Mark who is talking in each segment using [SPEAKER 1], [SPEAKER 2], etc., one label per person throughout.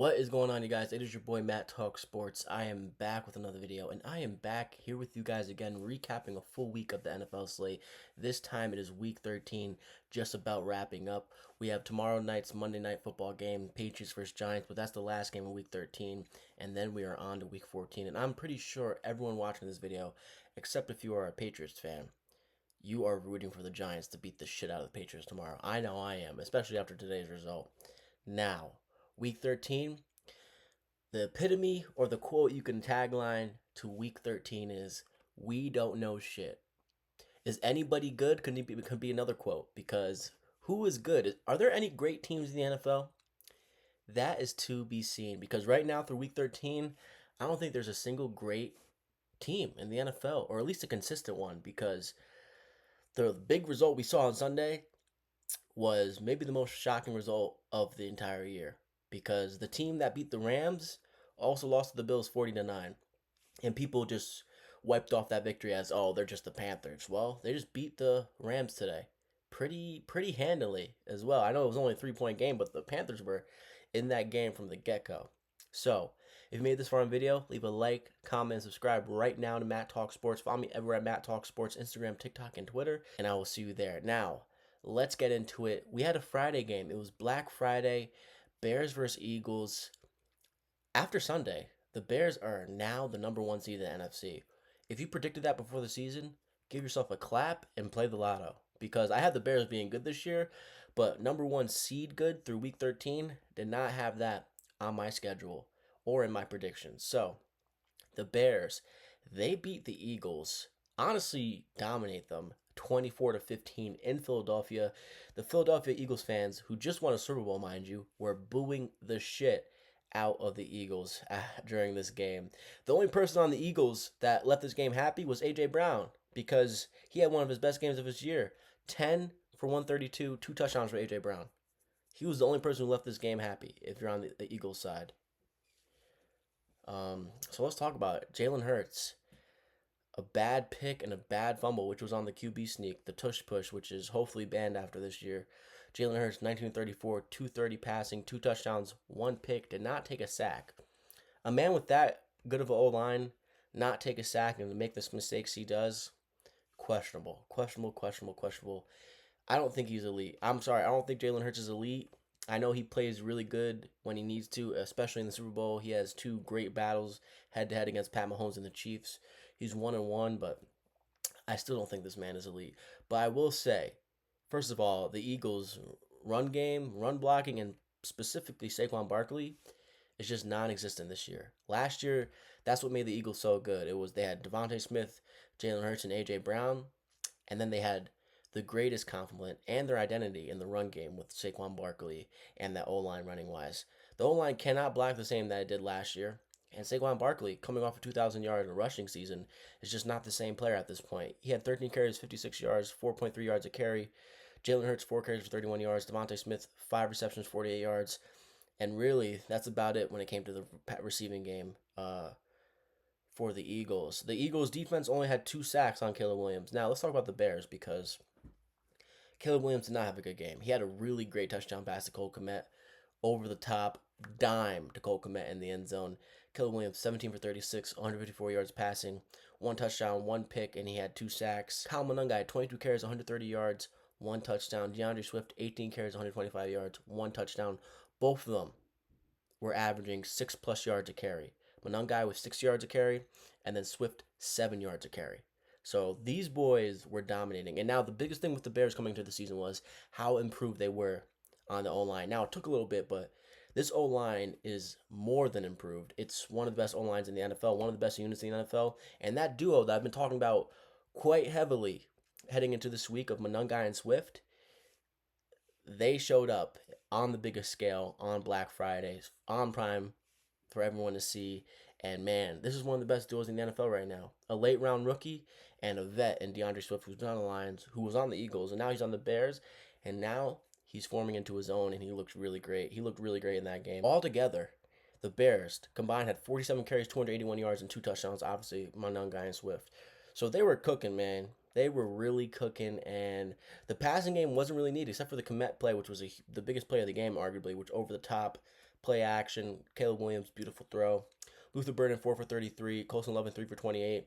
[SPEAKER 1] What is going on, you guys? It is your boy Matt Talk Sports. I am back with another video, and I am back here with you guys again, recapping a full week of the NFL slate. This time it is week 13, just about wrapping up. We have tomorrow night's Monday Night Football game, Patriots versus Giants, but that's the last game of week 13, and then we are on to week 14. And I'm pretty sure everyone watching this video, except if you are a Patriots fan, you are rooting for the Giants to beat the shit out of the Patriots tomorrow. I know I am, especially after today's result. Now, Week 13, the epitome or the quote you can tagline to Week 13 is, "We don't know shit." Is anybody good? Could be another quote, because who is good? Are there any great teams in the NFL? That is to be seen, because right now through Week 13, I don't think there's a single great team in the NFL, or at least a consistent one, because the big result we saw on Sunday was maybe the most shocking result of the entire year, because the team that beat the Rams also lost to the Bills 40-9, and people just wiped off that victory as, oh, they're just the Panthers. Well, they just beat the Rams today pretty handily as well. I know it was only a 3-point game, but the Panthers were in that game from the get-go. So, if you made this far in video, leave a like, comment, and subscribe right now to Matt Talk Sports. Follow me everywhere at Matt Talk Sports, Instagram, TikTok, and Twitter, and I will see you there. Now, let's get into it. We had a Friday game. It was Black Friday, Bears versus Eagles. After Sunday, the Bears are now the number one seed in the NFC. If you predicted that before the season, give yourself a clap and play the lotto. Because I had the Bears being good this year, but number one seed good through week 13, did not have that on my schedule or in my predictions. So, the Bears, they beat the Eagles, honestly dominate them 24-15 in Philadelphia. The Philadelphia Eagles fans, who just won a Super Bowl, mind you, were booing the shit out of the Eagles during this game. The only person on the Eagles that left this game happy was A.J. Brown, because he had one of his best games of his year. 10 for 132, 2 touchdowns for A.J. Brown. He was the only person who left this game happy, if you're on the Eagles side. So let's talk about it. Jalen Hurts, a bad pick and a bad fumble, which was on the QB sneak, the tush push, which is hopefully banned after this year. Jalen Hurts, 1934, 230 passing, 2 touchdowns, 1 pick, did not take a sack. A man with that good of an O-line not take a sack and make the mistakes he does, questionable. I don't think he's elite. I'm sorry, I don't think Jalen Hurts is elite. I know he plays really good when he needs to, especially in the Super Bowl. He has 2 great battles head-to-head against Pat Mahomes and the Chiefs. He's 1-1, but I still don't think this man is elite. But I will say, first of all, the Eagles' run game, run blocking, and specifically Saquon Barkley is just non-existent this year. Last year, that's what made the Eagles so good. They had Devontae Smith, Jalen Hurts, and A.J. Brown, and then they had the greatest complement and their identity in the run game with Saquon Barkley and that O-line running-wise. The O-line cannot block the same that it did last year. And Saquon Barkley, coming off a 2,000-yard rushing season, is just not the same player at this point. He had 13 carries, 56 yards, 4.3 yards a carry. Jalen Hurts, 4 carries for 31 yards. Devontae Smith, 5 receptions, 48 yards. And really, that's about it when it came to the receiving game for the Eagles. The Eagles' defense only had 2 sacks on Caleb Williams. Now, let's talk about the Bears, because Caleb Williams did not have a good game. He had a really great touchdown pass to Cole Kmet, over the top, dime to Cole Kmet in the end zone. Caleb Williams, 17 for 36, 154 yards passing, 1 touchdown, 1 pick, and he had 2 sacks. Kyle Monunga had 22 carries, 130 yards, 1 touchdown. DeAndre Swift, 18 carries, 125 yards, 1 touchdown. Both of them were averaging 6+ yards a carry. Monunga with 6 yards a carry, and then Swift 7 yards a carry. So these boys were dominating. And now the biggest thing with the Bears coming into the season was how improved they were on the O-line. Now, it took a little bit, but this O-line is more than improved. It's one of the best O-lines in the NFL, one of the best units in the NFL. And that duo that I've been talking about quite heavily heading into this week of Monunga and Swift, they showed up on the biggest scale on Black Friday, on Prime, for everyone to see. And man, this is one of the best duos in the NFL right now. A late round rookie and a vet in DeAndre Swift, who's on the Lions, who was on the Eagles, and now he's on the Bears, and now he's forming into his own, and he looks really great. He looked really great in that game. Altogether, the Bears combined had 47 carries, 281 yards, and 2 touchdowns, obviously, Monunga and Swift. So they were cooking, man. They were really cooking, and the passing game wasn't really needed, except for the Kmet play, which was the biggest play of the game, arguably, which over the top play action. Caleb Williams, beautiful throw. Luther Burden, 4 for 33. Colson Lovin, 3 for 28.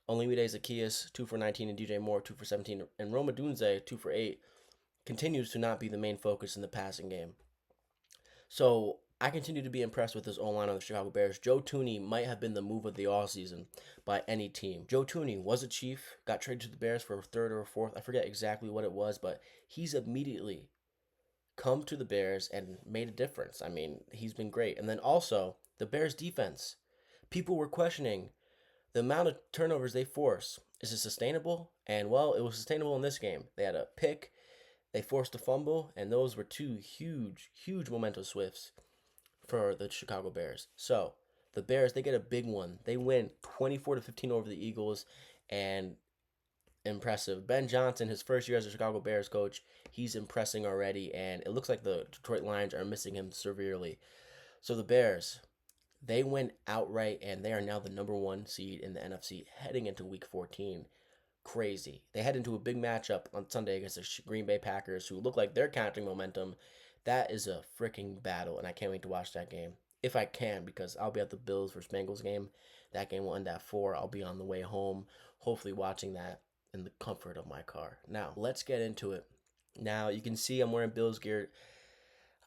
[SPEAKER 1] Olamide Zaccheaus, 2 for 19. And DJ Moore, 2 for 17. And Roma Dunze, 2 for 8. Continues to not be the main focus in the passing game. So I continue to be impressed with this O-line on the Chicago Bears. Joe Thuney might have been the move of the offseason by any team. Joe Thuney was a Chief, got traded to the Bears for a third or a fourth. I forget exactly what it was, but he's immediately come to the Bears and made a difference. I mean, he's been great. And then also, the Bears defense. People were questioning the amount of turnovers they force. Is it sustainable? And, well, it was sustainable in this game. They had a pick, they forced a fumble, and those were two huge, huge momentum swifts for the Chicago Bears. So, the Bears, they get a big one. They win 24-15 over the Eagles, and impressive. Ben Johnson, his first year as a Chicago Bears coach, he's impressing already, and it looks like the Detroit Lions are missing him severely. So the Bears, they win outright, and they are now the number 1 seed in the NFC heading into Week 14. Crazy. They head into a big matchup on Sunday against the Green Bay Packers, who look like they're counting momentum. That is a freaking battle, and I can't wait to watch that game. If I can, because I'll be at the Bills vs. Bengals game. That game will end at 4. I'll be on the way home, hopefully watching that in the comfort of my car. Now, let's get into it. Now, you can see I'm wearing Bills gear.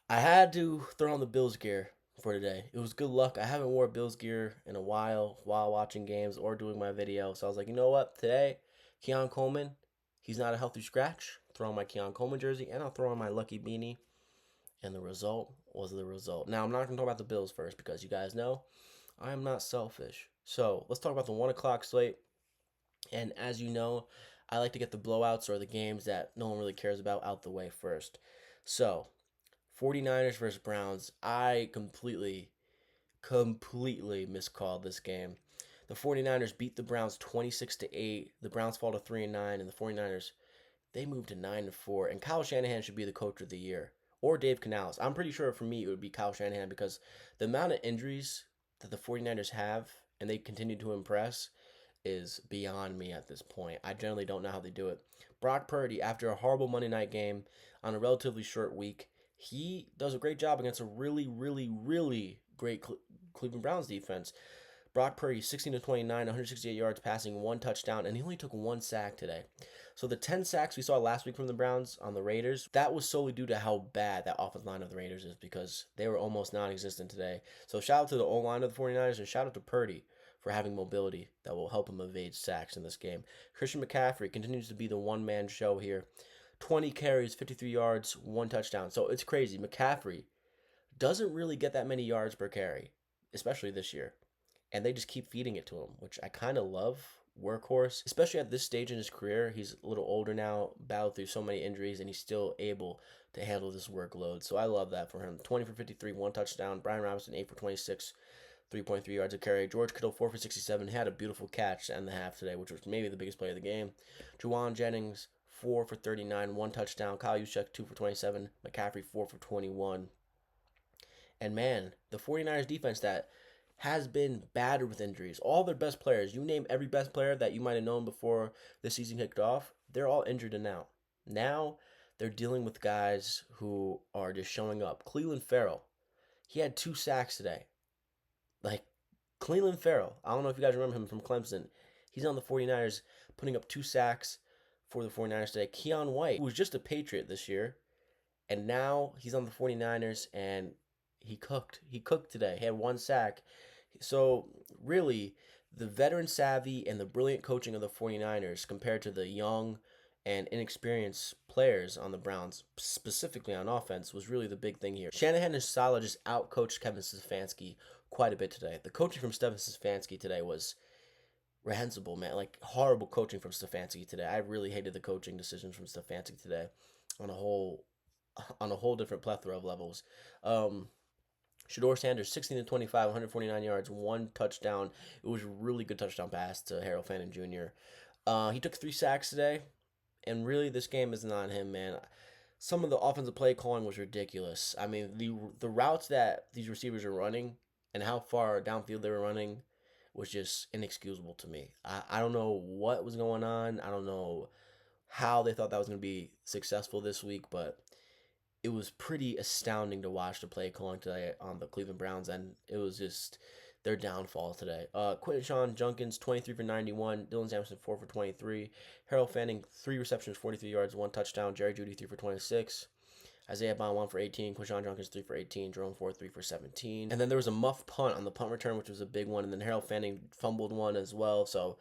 [SPEAKER 1] I had to throw on the Bills gear for today. It was good luck. I haven't worn Bills gear in a while watching games or doing my video. So I was like, you know what? Today, Keon Coleman, he's not a healthy scratch. Throw on my Keon Coleman jersey, and I'll throw on my lucky beanie. And the result was the result. Now, I'm not going to talk about the Bills first because you guys know I am not selfish. So let's talk about the 1 o'clock slate. And as you know, I like to get the blowouts or the games that no one really cares about out the way first. So, 49ers versus Browns. I completely miscalled this game. The 49ers beat the Browns 26-8. The Browns fall to 3-9, and the 49ers, they moved to 9-4. And Kyle Shanahan should be the coach of the year. Or Dave Canales. I'm pretty sure for me it would be Kyle Shanahan because the amount of injuries that the 49ers have, and they continue to impress, is beyond me at this point. I generally don't know how they do it. Brock Purdy, after a horrible Monday night game on a relatively short week, he does a great job against a really, really, really great Cleveland Browns defense. Brock Purdy, 16-29, 168 yards passing, 1 touchdown, and he only took 1 sack today. So the 10 sacks we saw last week from the Browns on the Raiders, that was solely due to how bad that offensive line of the Raiders is because they were almost non-existent today. So shout out to the O-line of the 49ers and shout out to Purdy for having mobility that will help him evade sacks in this game. Christian McCaffrey continues to be the one-man show here. 20 carries, 53 yards, 1 touchdown. So it's crazy. McCaffrey doesn't really get that many yards per carry, especially this year. And they just keep feeding it to him, which I kind of love. Workhorse, especially at this stage in his career. He's a little older now, battled through so many injuries, and he's still able to handle this workload. So I love that for him. 20 for 53, 1 touchdown. Brian Robinson, 8 for 26, 3.3 yards a carry. George Kittle, 4 for 67. He had a beautiful catch to end the half today, which was maybe the biggest play of the game. Juwan Jennings, 4 for 39, 1 touchdown. Kyle Juszczyk, 2 for 27. McCaffrey, 4 for 21. And man, the 49ers defense that has been battered with injuries. All their best players, you name every best player that you might have known before the season kicked off, they're all injured and now. Now they're dealing with guys who are just showing up. Cleveland Farrell, he had 2 sacks today. Like, Cleveland Farrell, I don't know if you guys remember him from Clemson. He's on the 49ers putting up 2 sacks for the 49ers today. Keon White, who was just a Patriot this year, and now he's on the 49ers, and he cooked. He cooked today. He had 1 sack. So, really, the veteran savvy and the brilliant coaching of the 49ers compared to the young and inexperienced players on the Browns, specifically on offense, was really the big thing here. Shanahan and Saleh just outcoached Kevin Stefanski quite a bit today. The coaching from Kevin Stefanski today was reprehensible, man. Like, horrible coaching from Stefanski today. I really hated the coaching decisions from Stefanski today on a whole different plethora of levels. Shador Sanders, 16-25, 149 yards, 1 touchdown. It was a really good touchdown pass to Harold Fannin Jr. He took 3 sacks today, and really this game isn't on him, man. Some of the offensive play calling was ridiculous. I mean, the routes that these receivers are running and how far downfield they were running was just inexcusable to me. I don't know what was going on. I don't know how they thought that was going to be successful this week, but it was pretty astounding to watch the play calling today on the Cleveland Browns, and it was just their downfall today. Quinton Junkins, 23 for 91. Dylan Sampson, 4 for 23. Harold Fanning, 3 receptions, 43 yards, 1 touchdown. Jerry Jeudy, 3 for 26. Isaiah Bond, 1 for 18. Quinton Junkins, 3 for 18. Jerome Ford, 3 for 17. And then there was a muff punt on the punt return, which was a big one. And then Harold Fanning fumbled one as well. So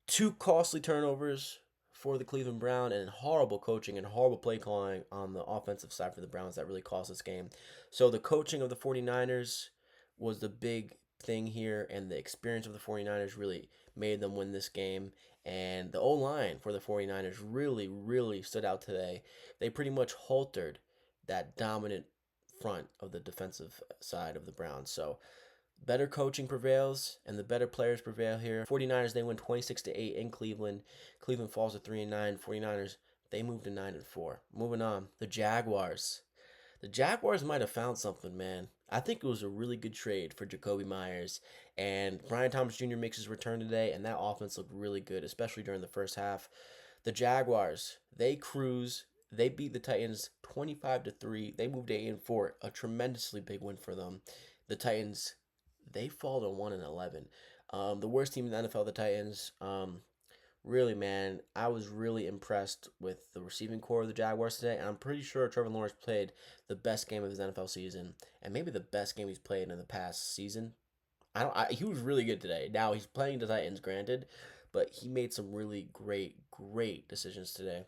[SPEAKER 1] 2 costly turnovers for the Cleveland Browns, and horrible coaching and horrible play calling on the offensive side for the Browns that really cost this game. So the coaching of the 49ers was the big thing here, and the experience of the 49ers really made them win this game. And the O-line for the 49ers really, really stood out today. They pretty much halted that dominant front of the defensive side of the Browns. So better coaching prevails, and the better players prevail here. 49ers, they win 26-8 in Cleveland. Cleveland falls to 3-9. 49ers, they move to 9-4. Moving on, the Jaguars. The Jaguars might have found something, man. I think it was a really good trade for Jacoby Myers. And Brian Thomas Jr. makes his return today, and that offense looked really good, especially during the first half. The Jaguars, they cruise. They beat the Titans 25-3. They moved to 8-4. A tremendously big win for them. The Titans, they fall to 1-11. The worst team in the NFL, the Titans. Really, man, I was really impressed with the receiving core of the Jaguars today, and I'm pretty sure Trevor Lawrence played the best game of his NFL season, and maybe the best game he's played in the past season. He was really good today. Now he's playing the Titans, granted, but he made some really great decisions today.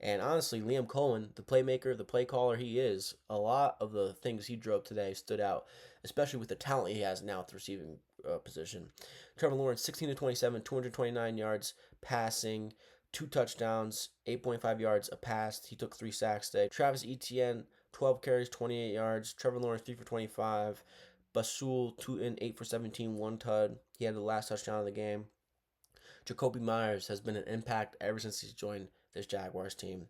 [SPEAKER 1] And honestly, Liam Cohen, the playmaker, the play caller he is, a lot of the things he drove today stood out, especially with the talent he has now at the receiving position. Trevor Lawrence, 16-27, 229 yards passing, 2 touchdowns, 8.5 yards a pass. He took 3 sacks today. Travis Etienne, 12 carries, 28 yards. Trevor Lawrence, 3 for 25. Basul, 2 and 8 for 17, 1 tud. He had the last touchdown of the game. Jacoby Myers has been an impact ever since he's joined this Jaguars team.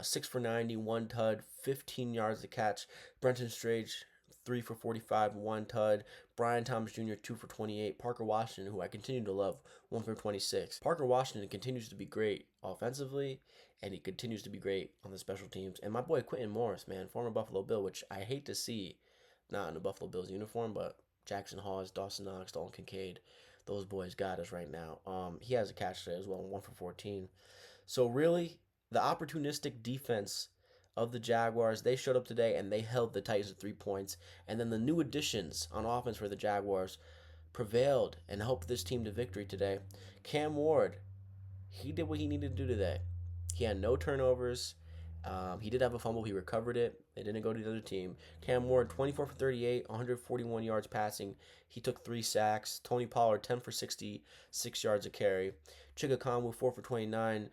[SPEAKER 1] 6 for 90, 1 tud, 15 yards to catch. Brenton Strage, 3 for 45, 1 tud. Brian Thomas Jr., 2 for 28. Parker Washington, who I continue to love, 1 for 26. Parker Washington continues to be great offensively, and he continues to be great on the special teams. And my boy Quentin Morris, man, former Buffalo Bill, which I hate to see not in the Buffalo Bills uniform, but Jackson Hawes, Dawson Knox, Dalton Kincaid, those boys got us right now. He has a catch today as well, 1 for 14. So really, the opportunistic defense of the Jaguars, they showed up today and they held the Titans to 3 points. And then the new additions on offense for the Jaguars prevailed and helped this team to victory today. Cam Ward, he did what he needed to do today. He had no turnovers. He did have a fumble. He recovered it. It didn't go to the other team. Cam Ward, 24 for 38, 141 yards passing. He took 3 sacks. Tony Pollard, 10 for 60, 6 yards a carry. Chigga Conwu, 4 for 29.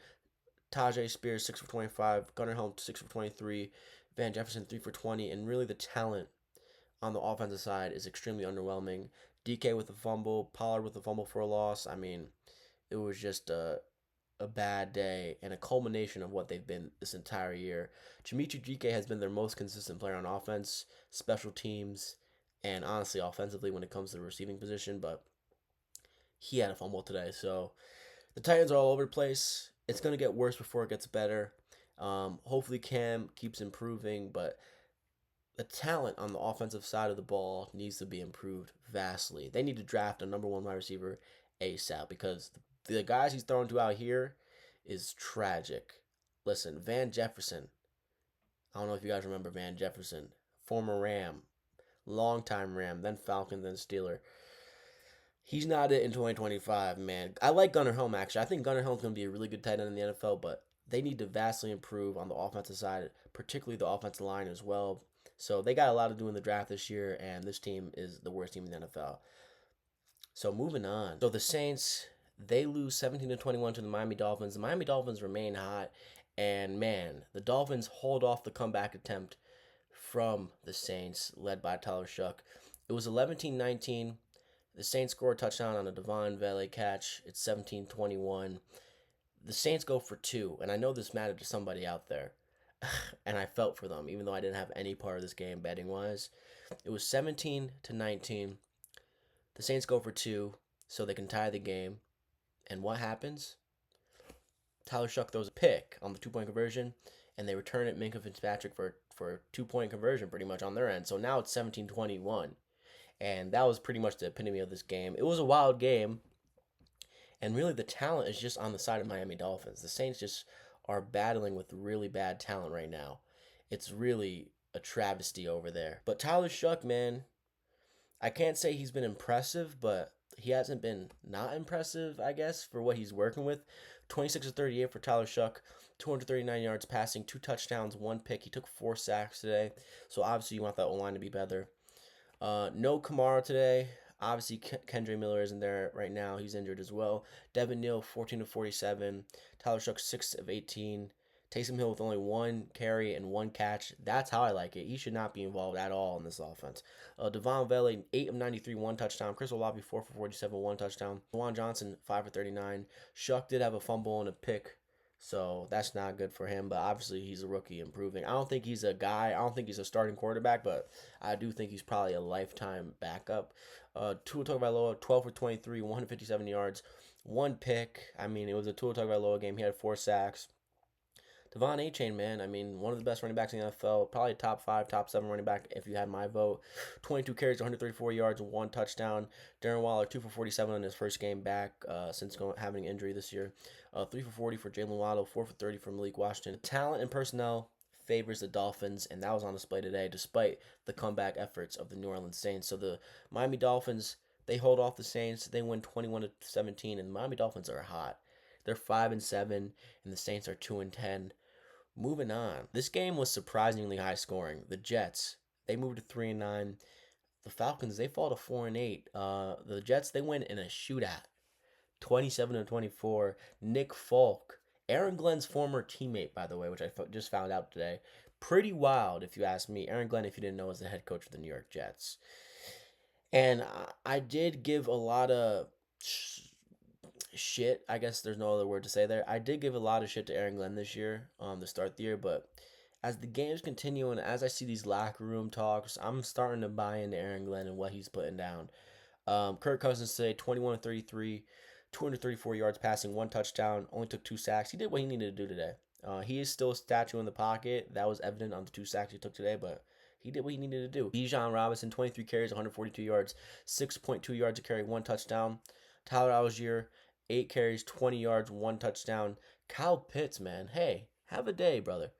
[SPEAKER 1] Tajay Spears, 6 for 25. Gunnar Helm, 6 for 23. Van Jefferson, 3 for 20. And really the talent on the offensive side is extremely underwhelming. DK with a fumble. Pollard with a fumble for a loss. I mean, it was just a bad day and a culmination of what they've been this entire year. Chimechi Jike has been their most consistent player on offense, special teams, and honestly offensively when it comes to the receiving position, but he had a fumble today. So the Titans are all over the place. It's going to get worse before it gets better. Hopefully Cam keeps improving, but the talent on the offensive side of the ball needs to be improved vastly. They need to draft a number 1 wide receiver ASAP because the guys he's throwing to out here is tragic. Listen, Van Jefferson. I don't know if you guys remember Van Jefferson. Former Ram. Longtime Ram. Then Falcon, then Steeler. He's not it in 2025, man. I like Gunnar Helm, actually. I think Gunnar Helm's going to be a really good tight end in the NFL, but they need to vastly improve on the offensive side, particularly the offensive line as well. So they got a lot to do in the draft this year, and this team is the worst team in the NFL. So moving on. So the Saints, they lose 17-21 to the Miami Dolphins. The Miami Dolphins remain hot, and man, the Dolphins hold off the comeback attempt from the Saints, led by Tyler Shuck. It was 11-19. The Saints score a touchdown on a Devon Vele catch. It's 17-21. The Saints go for 2, and I know this mattered to somebody out there, and I felt for them, even though I didn't have any part of this game betting-wise. It was 17-19. The Saints go for 2 so they can tie the game. And what happens? Tyler Shuck throws a pick on the 2-point conversion, and they return it Minkah Fitzpatrick for a for 2-point conversion pretty much on their end. So now it's 17-21. And that was pretty much the epitome of this game. It was a wild game. And really, the talent is just on the side of Miami Dolphins. The Saints just are battling with really bad talent right now. It's really a travesty over there. But Tyler Shuck, man, I can't say he's been impressive, but he hasn't been not impressive, I guess, for what he's working with. 26 of 38 for Tyler Shuck, 239 yards passing, 2 touchdowns, 1 pick. He took 4 sacks today, so obviously you want that O-line to be better. No Kamara today. Obviously, Kendre Miller isn't there right now. He's injured as well. Devin Neal, 14 of 47. Tyler Shuck, 6 of 18. Taysom Hill with only 1 carry and 1 catch. That's how I like it. He should not be involved at all in this offense. Devon Vele, 8 of 93, 1 touchdown. Chris Olave, 4 for 47, 1 touchdown. Juwan Johnson, 5 for 39. Shuck did have a fumble and a pick, so that's not good for him. But obviously, he's a rookie improving. I don't think he's a guy. I don't think he's a starting quarterback, but I do think he's probably a lifetime backup. Tua Tagovailoa, 12 for 23, 157 yards, 1 pick. I mean, it was a Tua Tagovailoa game. He had 4 sacks. Devon A-Chain, man, I mean, one of the best running backs in the NFL, probably top 5, top 7 running back if you had my vote. 22 carries, 134 yards, 1 touchdown. Darren Waller, 2 for 47 in his first game back since having an injury this year. 3 for 40 for Jalen Waddle, 4 for 30 for Malik Washington. Talent and personnel favors the Dolphins, and that was on display today despite the comeback efforts of the New Orleans Saints. So the Miami Dolphins, they hold off the Saints. They win 21-17, and the Miami Dolphins are hot. They're 5-7, and the Saints are 2-10. Moving on. This game was surprisingly high scoring. The Jets, they moved to 3-9. The Falcons, they fall to 4-8. The Jets, they win in a shootout. 27-24. Nick Folk, Aaron Glenn's former teammate, by the way, which I just found out today. Pretty wild, if you ask me. Aaron Glenn, if you didn't know, is the head coach of the New York Jets. And I did give a lot of shit. I guess there's no other word to say there. I did give a lot of shit to Aaron Glenn this year to start the year, but as the games continue and as I see these locker room talks, I'm starting to buy into Aaron Glenn and what he's putting down. Kirk Cousins today, 21-33, 234 yards passing, 1 touchdown, only took 2 sacks. He did what he needed to do today. He is still a statue in the pocket. That was evident on the 2 sacks he took today, but he did what he needed to do. Bijan Robinson, 23 carries, 142 yards, 6.2 yards a carry, 1 touchdown. Tyler Algier, 8 carries, 20 yards, 1 touchdown. Kyle Pitts, man, hey, have a day, brother.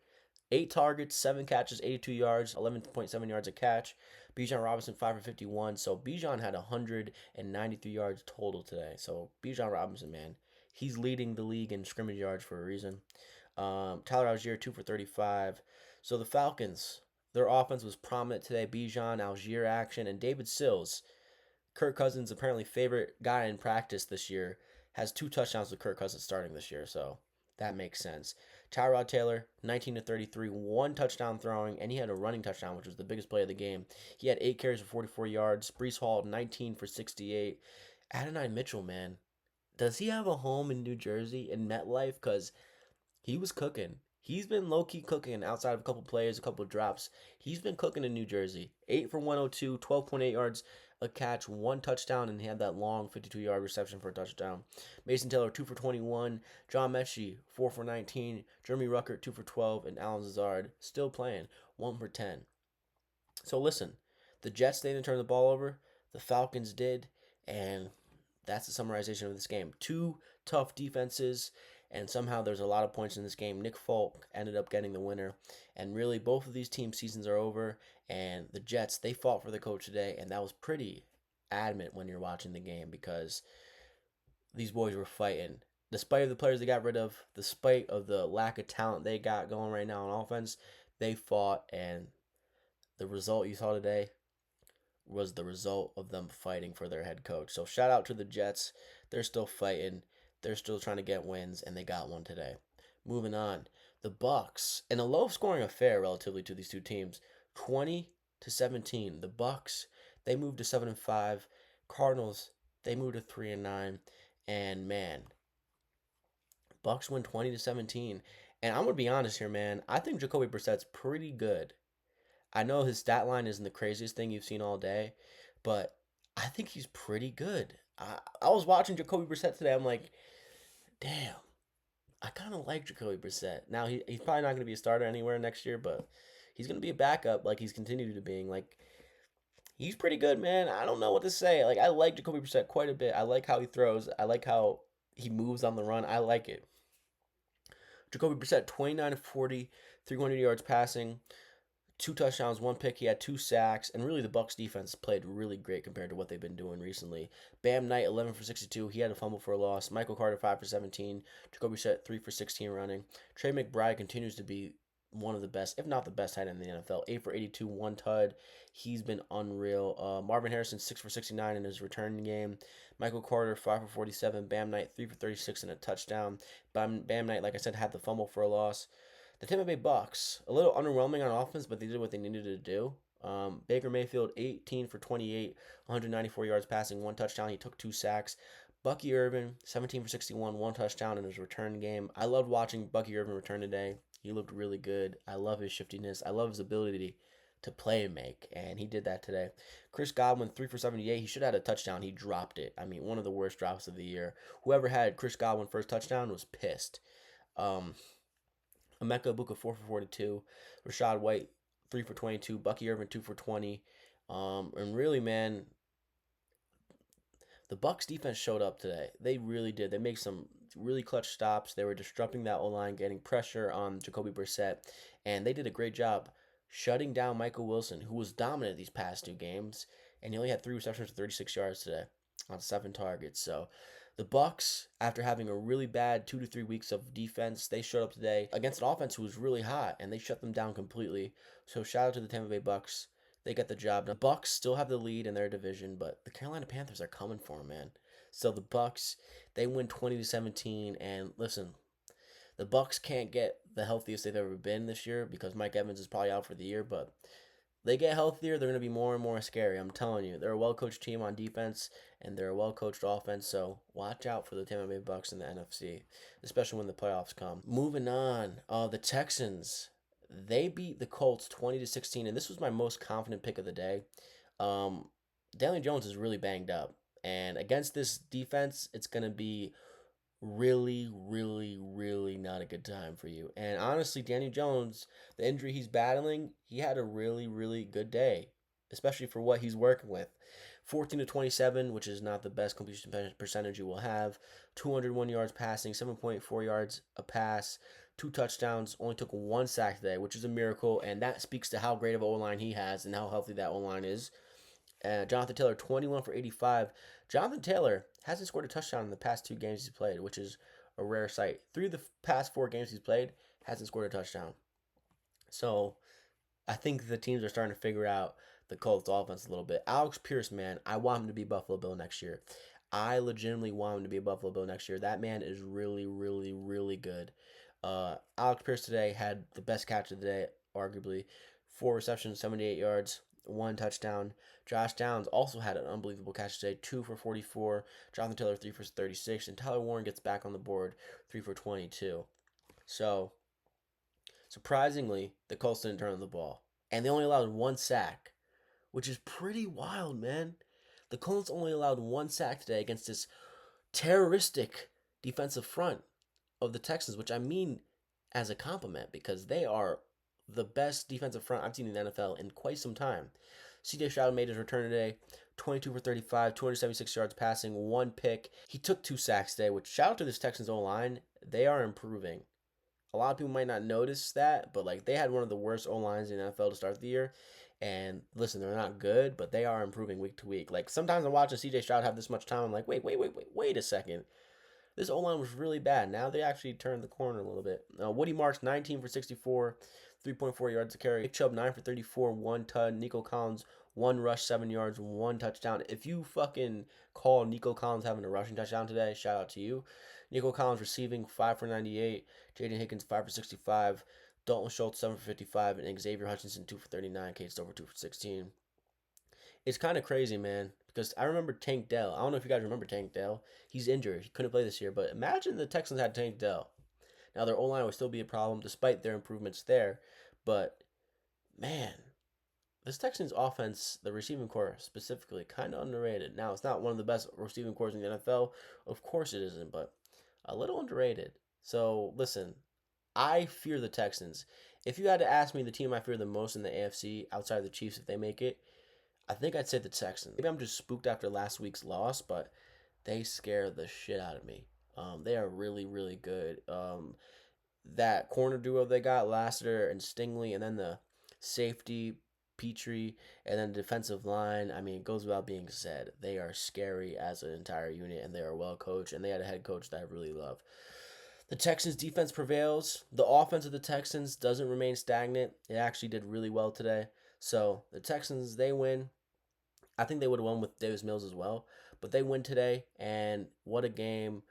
[SPEAKER 1] 8 targets, 7 catches, 82 yards, 11.7 yards a catch. Bijan Robinson, 5 for 51. So Bijan had 193 yards total today. So Bijan Robinson, man, he's leading the league in scrimmage yards for a reason. Tyler Algier, 2 for 35. So the Falcons, their offense was prominent today. Bijan, Algier action, and David Sills, Kirk Cousins' apparently favorite guy in practice this year, has 2 touchdowns with Kirk Cousins starting this year. So that makes sense. Tyrod Taylor, 19-33, 1 touchdown throwing, and he had a running touchdown, which was the biggest play of the game. He had 8 carries for 44 yards. Breece Hall, 19 for 68. Adonai Mitchell, man, does he have a home in New Jersey in MetLife? Because he was cooking. He's been low-key cooking outside of a couple plays, a couple drops. He's been cooking in New Jersey. 8 for 102, 12.8 yards a catch, 1 touchdown, and he had that long 52-yard reception for a touchdown. Mason Taylor, 2 for 21. John Mechie, 4 for 19. Jeremy Ruckert, 2 for 12. And Alan Lazard, still playing, 1 for 10. So listen, the Jets didn't turn the ball over. The Falcons did. And that's the summarization of this game. 2 tough defenses. And somehow there's a lot of points in this game. Nick Folk ended up getting the winner. And really, both of these teams' seasons are over. And the Jets, they fought for the coach today. And that was pretty adamant when you're watching the game because these boys were fighting. Despite of the players they got rid of, despite of the lack of talent they got going right now on offense, they fought. And the result you saw today was the result of them fighting for their head coach. So shout out to the Jets. They're still fighting. They're still trying to get wins, and they got one today. Moving on, the Bucks, in a low-scoring affair relatively to these two teams, 20-17. The Bucks, they moved to 7-5. Cardinals, they moved to 3-9. And man, Bucks win 20-17. And I'm gonna be honest here, man. I think Jacoby Brissett's pretty good. I know his stat line isn't the craziest thing you've seen all day, but I think he's pretty good. I was watching Jacoby Brissett today. I'm like, damn, I kind of like Jacoby Brissett. Now, he's probably not going to be a starter anywhere next year, but he's going to be a backup like he's continued to being. Like, he's pretty good, man. I don't know what to say. Like, I like Jacoby Brissett quite a bit. I like how he throws. I like how he moves on the run. I like it. Jacoby Brissett, 29 of 40, 300 yards passing, 2 touchdowns, 1 pick. He had 2 sacks, and really the Bucs defense played really great compared to what they've been doing recently. Bam Knight, 11 for 62. He had a fumble for a loss. Michael Carter, 5 for 17. Jacoby Brissett, 3 for 16 running. Trey McBride continues to be one of the best, if not the best tight end in the NFL. 8 for 82, 1 tud. He's been unreal. Marvin Harrison, 6 for 69 in his return game. Michael Carter, 5 for 47. Bam Knight, 3 for 36 and a touchdown. Bam Knight, like I said, had the fumble for a loss. The Tampa Bay Bucs, a little underwhelming on offense, but they did what they needed to do. Baker Mayfield, 18 for 28, 194 yards passing, 1 touchdown. He took 2 sacks. Bucky Irvin, 17 for 61, 1 touchdown in his return game. I loved watching Bucky Irvin return today. He looked really good. I love his shiftiness. I love his ability to play and make, and he did that today. Chris Godwin, 3 for 78. He should have had a touchdown. He dropped it. I mean, one of the worst drops of the year. Whoever had Chris Godwin first touchdown was pissed. Emeka Ibuka, 4 for 42. Rashad White, 3 for 22. Bucky Irvin, 2 for 20. And really, man, the Bucs defense showed up today. They really did. They made some really clutch stops. They were disrupting that O-line, getting pressure on Jacoby Brissett, and they did a great job shutting down Michael Wilson, who was dominant these past 2 games, and he only had 3 receptions for 36 yards today on 7 targets. So the Bucs, after having a really bad 2 to 3 weeks of defense, they showed up today against an offense who was really hot, and they shut them down completely. So shout out to the Tampa Bay Bucs. They get the job. The Bucs still have the lead in their division, but the Carolina Panthers are coming for them, man. So the Bucs, they win 20-17, and listen, the Bucs can't get the healthiest they've ever been this year because Mike Evans is probably out for the year, but they get healthier, they're going to be more and more scary. I'm telling you, they're a well-coached team on defense, and they're a well-coached offense, so watch out for the Tampa Bay Bucs in the NFC, especially when the playoffs come. Moving on, the Texans, they beat the Colts 20-16, and this was my most confident pick of the day. Daniel Jones is really banged up, and against this defense, it's going to be really, really, really not a good time for you. And honestly, Daniel Jones, the injury he's battling, he had a really, really good day, especially for what he's working with. 14-27, which is not the best completion percentage you will have. 201 yards passing, 7.4 yards a pass, 2 touchdowns, only took 1 sack today, which is a miracle, and that speaks to how great of an O-line he has and how healthy that O-line is. Jonathan Taylor, 21 for 85. Jonathan Taylor hasn't scored a touchdown in the past 2 games he's played, which is a rare sight. 3 of the past 4 games he's played, hasn't scored a touchdown. So I think the teams are starting to figure out the Colts offense a little bit. Alex Pierce, man, I want him to be Buffalo Bill next year. I legitimately want him to be a Buffalo Bill next year. That man is really, really, really good. Alex Pierce today had the best catch of the day, arguably. 4 receptions, 78 yards. 1 touchdown. Josh Downs also had an unbelievable catch today, 2 for 44. Jonathan Taylor, 3 for 36. And Tyler Warren gets back on the board, 3 for 22. So, surprisingly, the Colts didn't turn on the ball. And they only allowed 1 sack, which is pretty wild, man. The Colts only allowed 1 sack today against this terroristic defensive front of the Texans, which I mean as a compliment because they are the best defensive front I've seen in the NFL in quite some time. C.J. Stroud made his return today, 22 for 35, 276 yards passing, 1 pick. He took 2 sacks today, which shout out to this Texans O-line. They are improving. A lot of people might not notice that, but like they had one of the worst O-lines in the NFL to start the year. And listen, they're not good, but they are improving week to week. Like sometimes I'm watching C.J. Stroud have this much time. I'm like, wait a second. This O-line was really bad. Now they actually turned the corner a little bit. Woody Marks, 19 for 64, 3.4 yards to carry. Nick Chubb, 9 for 34, 1 tud. Nico Collins, 1 rush, 7 yards, 1 touchdown. If you fucking call Nico Collins having a rushing touchdown today, shout out to you. Nico Collins receiving, 5 for 98. Jaden Higgins, 5 for 65. Dalton Schultz, 7 for 55. And Xavier Hutchinson, 2 for 39. Kate Stover, 2 for 16. It's kind of crazy, man, because I remember Tank Dell. I don't know if you guys remember Tank Dell. He's injured. He couldn't play this year, but imagine the Texans had Tank Dell. Now, their O-line would still be a problem despite their improvements there, but, man, this Texans offense, the receiving core specifically, kind of underrated. Now, it's not one of the best receiving cores in the NFL. Of course it isn't, but a little underrated. So, listen, I fear the Texans. if you had to ask me the team I fear the most in the AFC outside of the Chiefs if they make it, I think I'd say the Texans. Maybe I'm just spooked after last week's loss, but they scare the shit out of me. They are really, really good. That corner duo they got, Lassiter and Stingley, and then the safety, Petrie, and then defensive line. I mean, it goes without being said. They are scary as an entire unit, and they are well coached, and they had a head coach that I really love. The Texans defense prevails. The offense of the Texans doesn't remain stagnant. It actually did really well today. So the Texans, they win. I think they would have won with Davis Mills as well, but they win today, and what a game.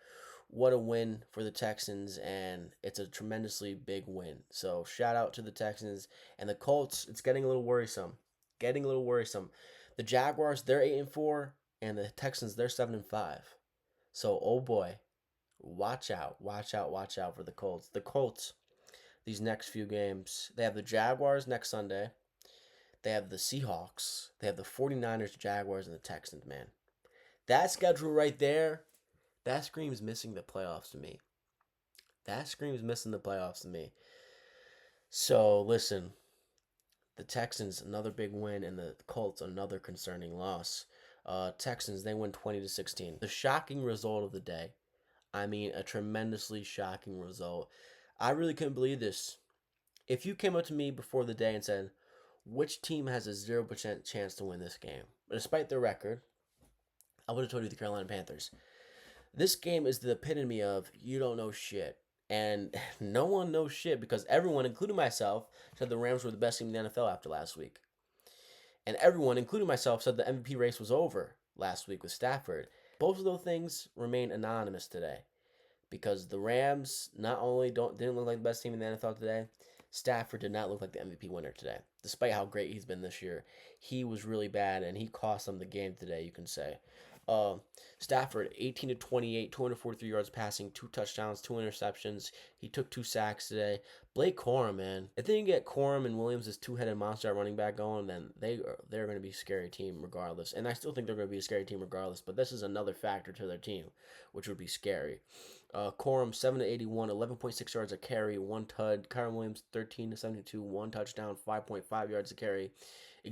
[SPEAKER 1] What a win for the Texans, and it's a tremendously big win. So shout out to the Texans and the Colts. It's getting a little worrisome. Getting a little worrisome. The Jaguars, they're 8-4, and the Texans, they're 7-5. So oh boy, watch out, watch out, watch out for the Colts. The Colts, these next few games, they have the Jaguars next Sunday. They have the Seahawks. They have the 49ers, Jaguars, and the Texans, man. That schedule right there, that screams missing the playoffs to me. That screams missing the playoffs to me. So, listen, the Texans, another big win, and the Colts, another concerning loss. Texans, they win 20-16. The shocking result of the day. I mean, a tremendously shocking result. I really couldn't believe this. If you came up to me before the day and said, which team has a 0% chance to win this game? Despite their record, I would have told you the Carolina Panthers. This game is the epitome of you don't know shit. And no one knows shit because everyone, including myself, said the Rams were the best team in the NFL after last week. And everyone, including myself, said the MVP race was over last week with Stafford. Both of those things remain anonymous today because the Rams not only didn't look like the best team in the NFL today, Stafford did not look like the MVP winner today. Despite how great he's been this year, he was really bad, and he cost them the game today, you can say. Stafford, 18-28, 243 yards passing, 2 touchdowns, 2 interceptions. He took 2 sacks today. Blake Corum, man. If they can get Corum and Williams, this two-headed monster at running back going, then they're going to be a scary team regardless. And I still think they're going to be a scary team regardless, but this is another factor to their team, which would be scary. Corum, 7-81, 11.6 yards a carry, 1 tud. Kyron Williams, 13-72, 1 touchdown, 5.5 yards a carry.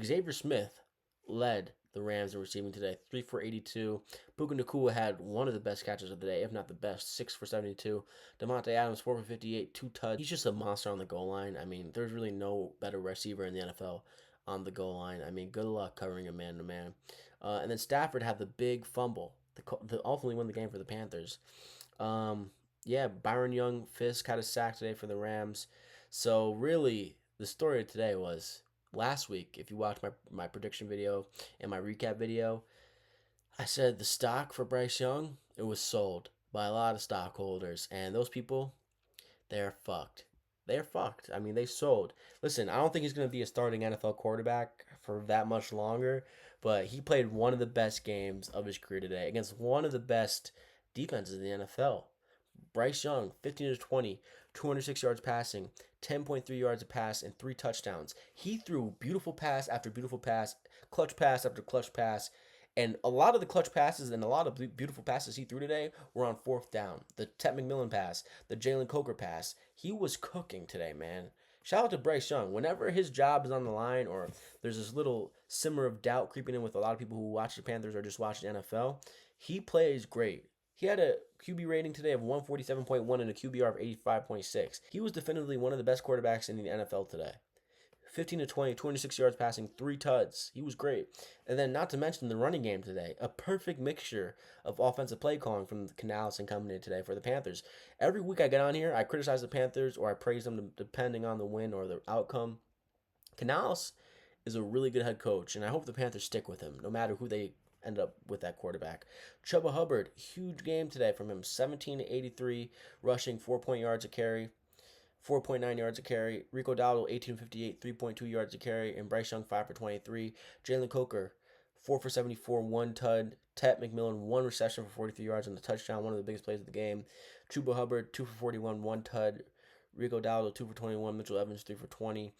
[SPEAKER 1] Xavier Smith led the Rams in receiving today, 3 for 82. Puka Nacua had one of the best catches of the day, if not the best, 6 for 72. Devontae Adams, 4 for 58, 2 touchdowns. He's just a monster on the goal line. I mean, there's really no better receiver in the NFL on the goal line. I mean, good luck covering him man-to-man. And then Stafford had the big fumble, the ultimately won the game for the Panthers. Byron Young, Fisk had a sack today for the Rams. So really, the story of today was last week, if you watched my prediction video and my recap video, I said the stock for Bryce Young, it was sold by a lot of stockholders. And those people, they're fucked. They're fucked. I mean, they sold. Listen, I don't think he's going to be a starting NFL quarterback for that much longer, but he played one of the best games of his career today against one of the best defenses in the NFL. Bryce Young, 15-20, 206 yards passing, 10.3 yards a pass, and 3 touchdowns. He threw beautiful pass after beautiful pass, clutch pass after clutch pass, and a lot of the clutch passes and a lot of beautiful passes he threw today were on 4th down. The Ted McMillan pass, the Jalen Coker pass. He was cooking today, man. Shout out to Bryce Young. Whenever his job is on the line or there's this little simmer of doubt creeping in with a lot of people who watch the Panthers or just watch the NFL, he plays great. He had a QB rating today of 147.1 and a QBR of 85.6. He was definitively one of the best quarterbacks in the NFL today. 15-20, 26 yards passing, 3 tuds. He was great. And then not to mention the running game today. A perfect mixture of offensive play calling from Canales and company today for the Panthers. Every week I get on here, I criticize the Panthers or I praise them depending on the win or the outcome. Canales is a really good head coach, and I hope the Panthers stick with him, no matter who they end up with that quarterback. Chuba Hubbard, huge game today from him. 17-83, rushing, 4 yards a carry. 4.9 yards a carry. Rico Dowdle, 18-58, 3.2 yards a carry. And Bryce Young, 5 for 23. Jalen Coker, 4 for 74, 1 tud. Ted McMillan, 1 reception for 43 yards and a touchdown, one of the biggest plays of the game. Chuba Hubbard, 2 for 41, 1 tud. Rico Dowdle, 2 for 21. Mitchell Evans, 3 for 20.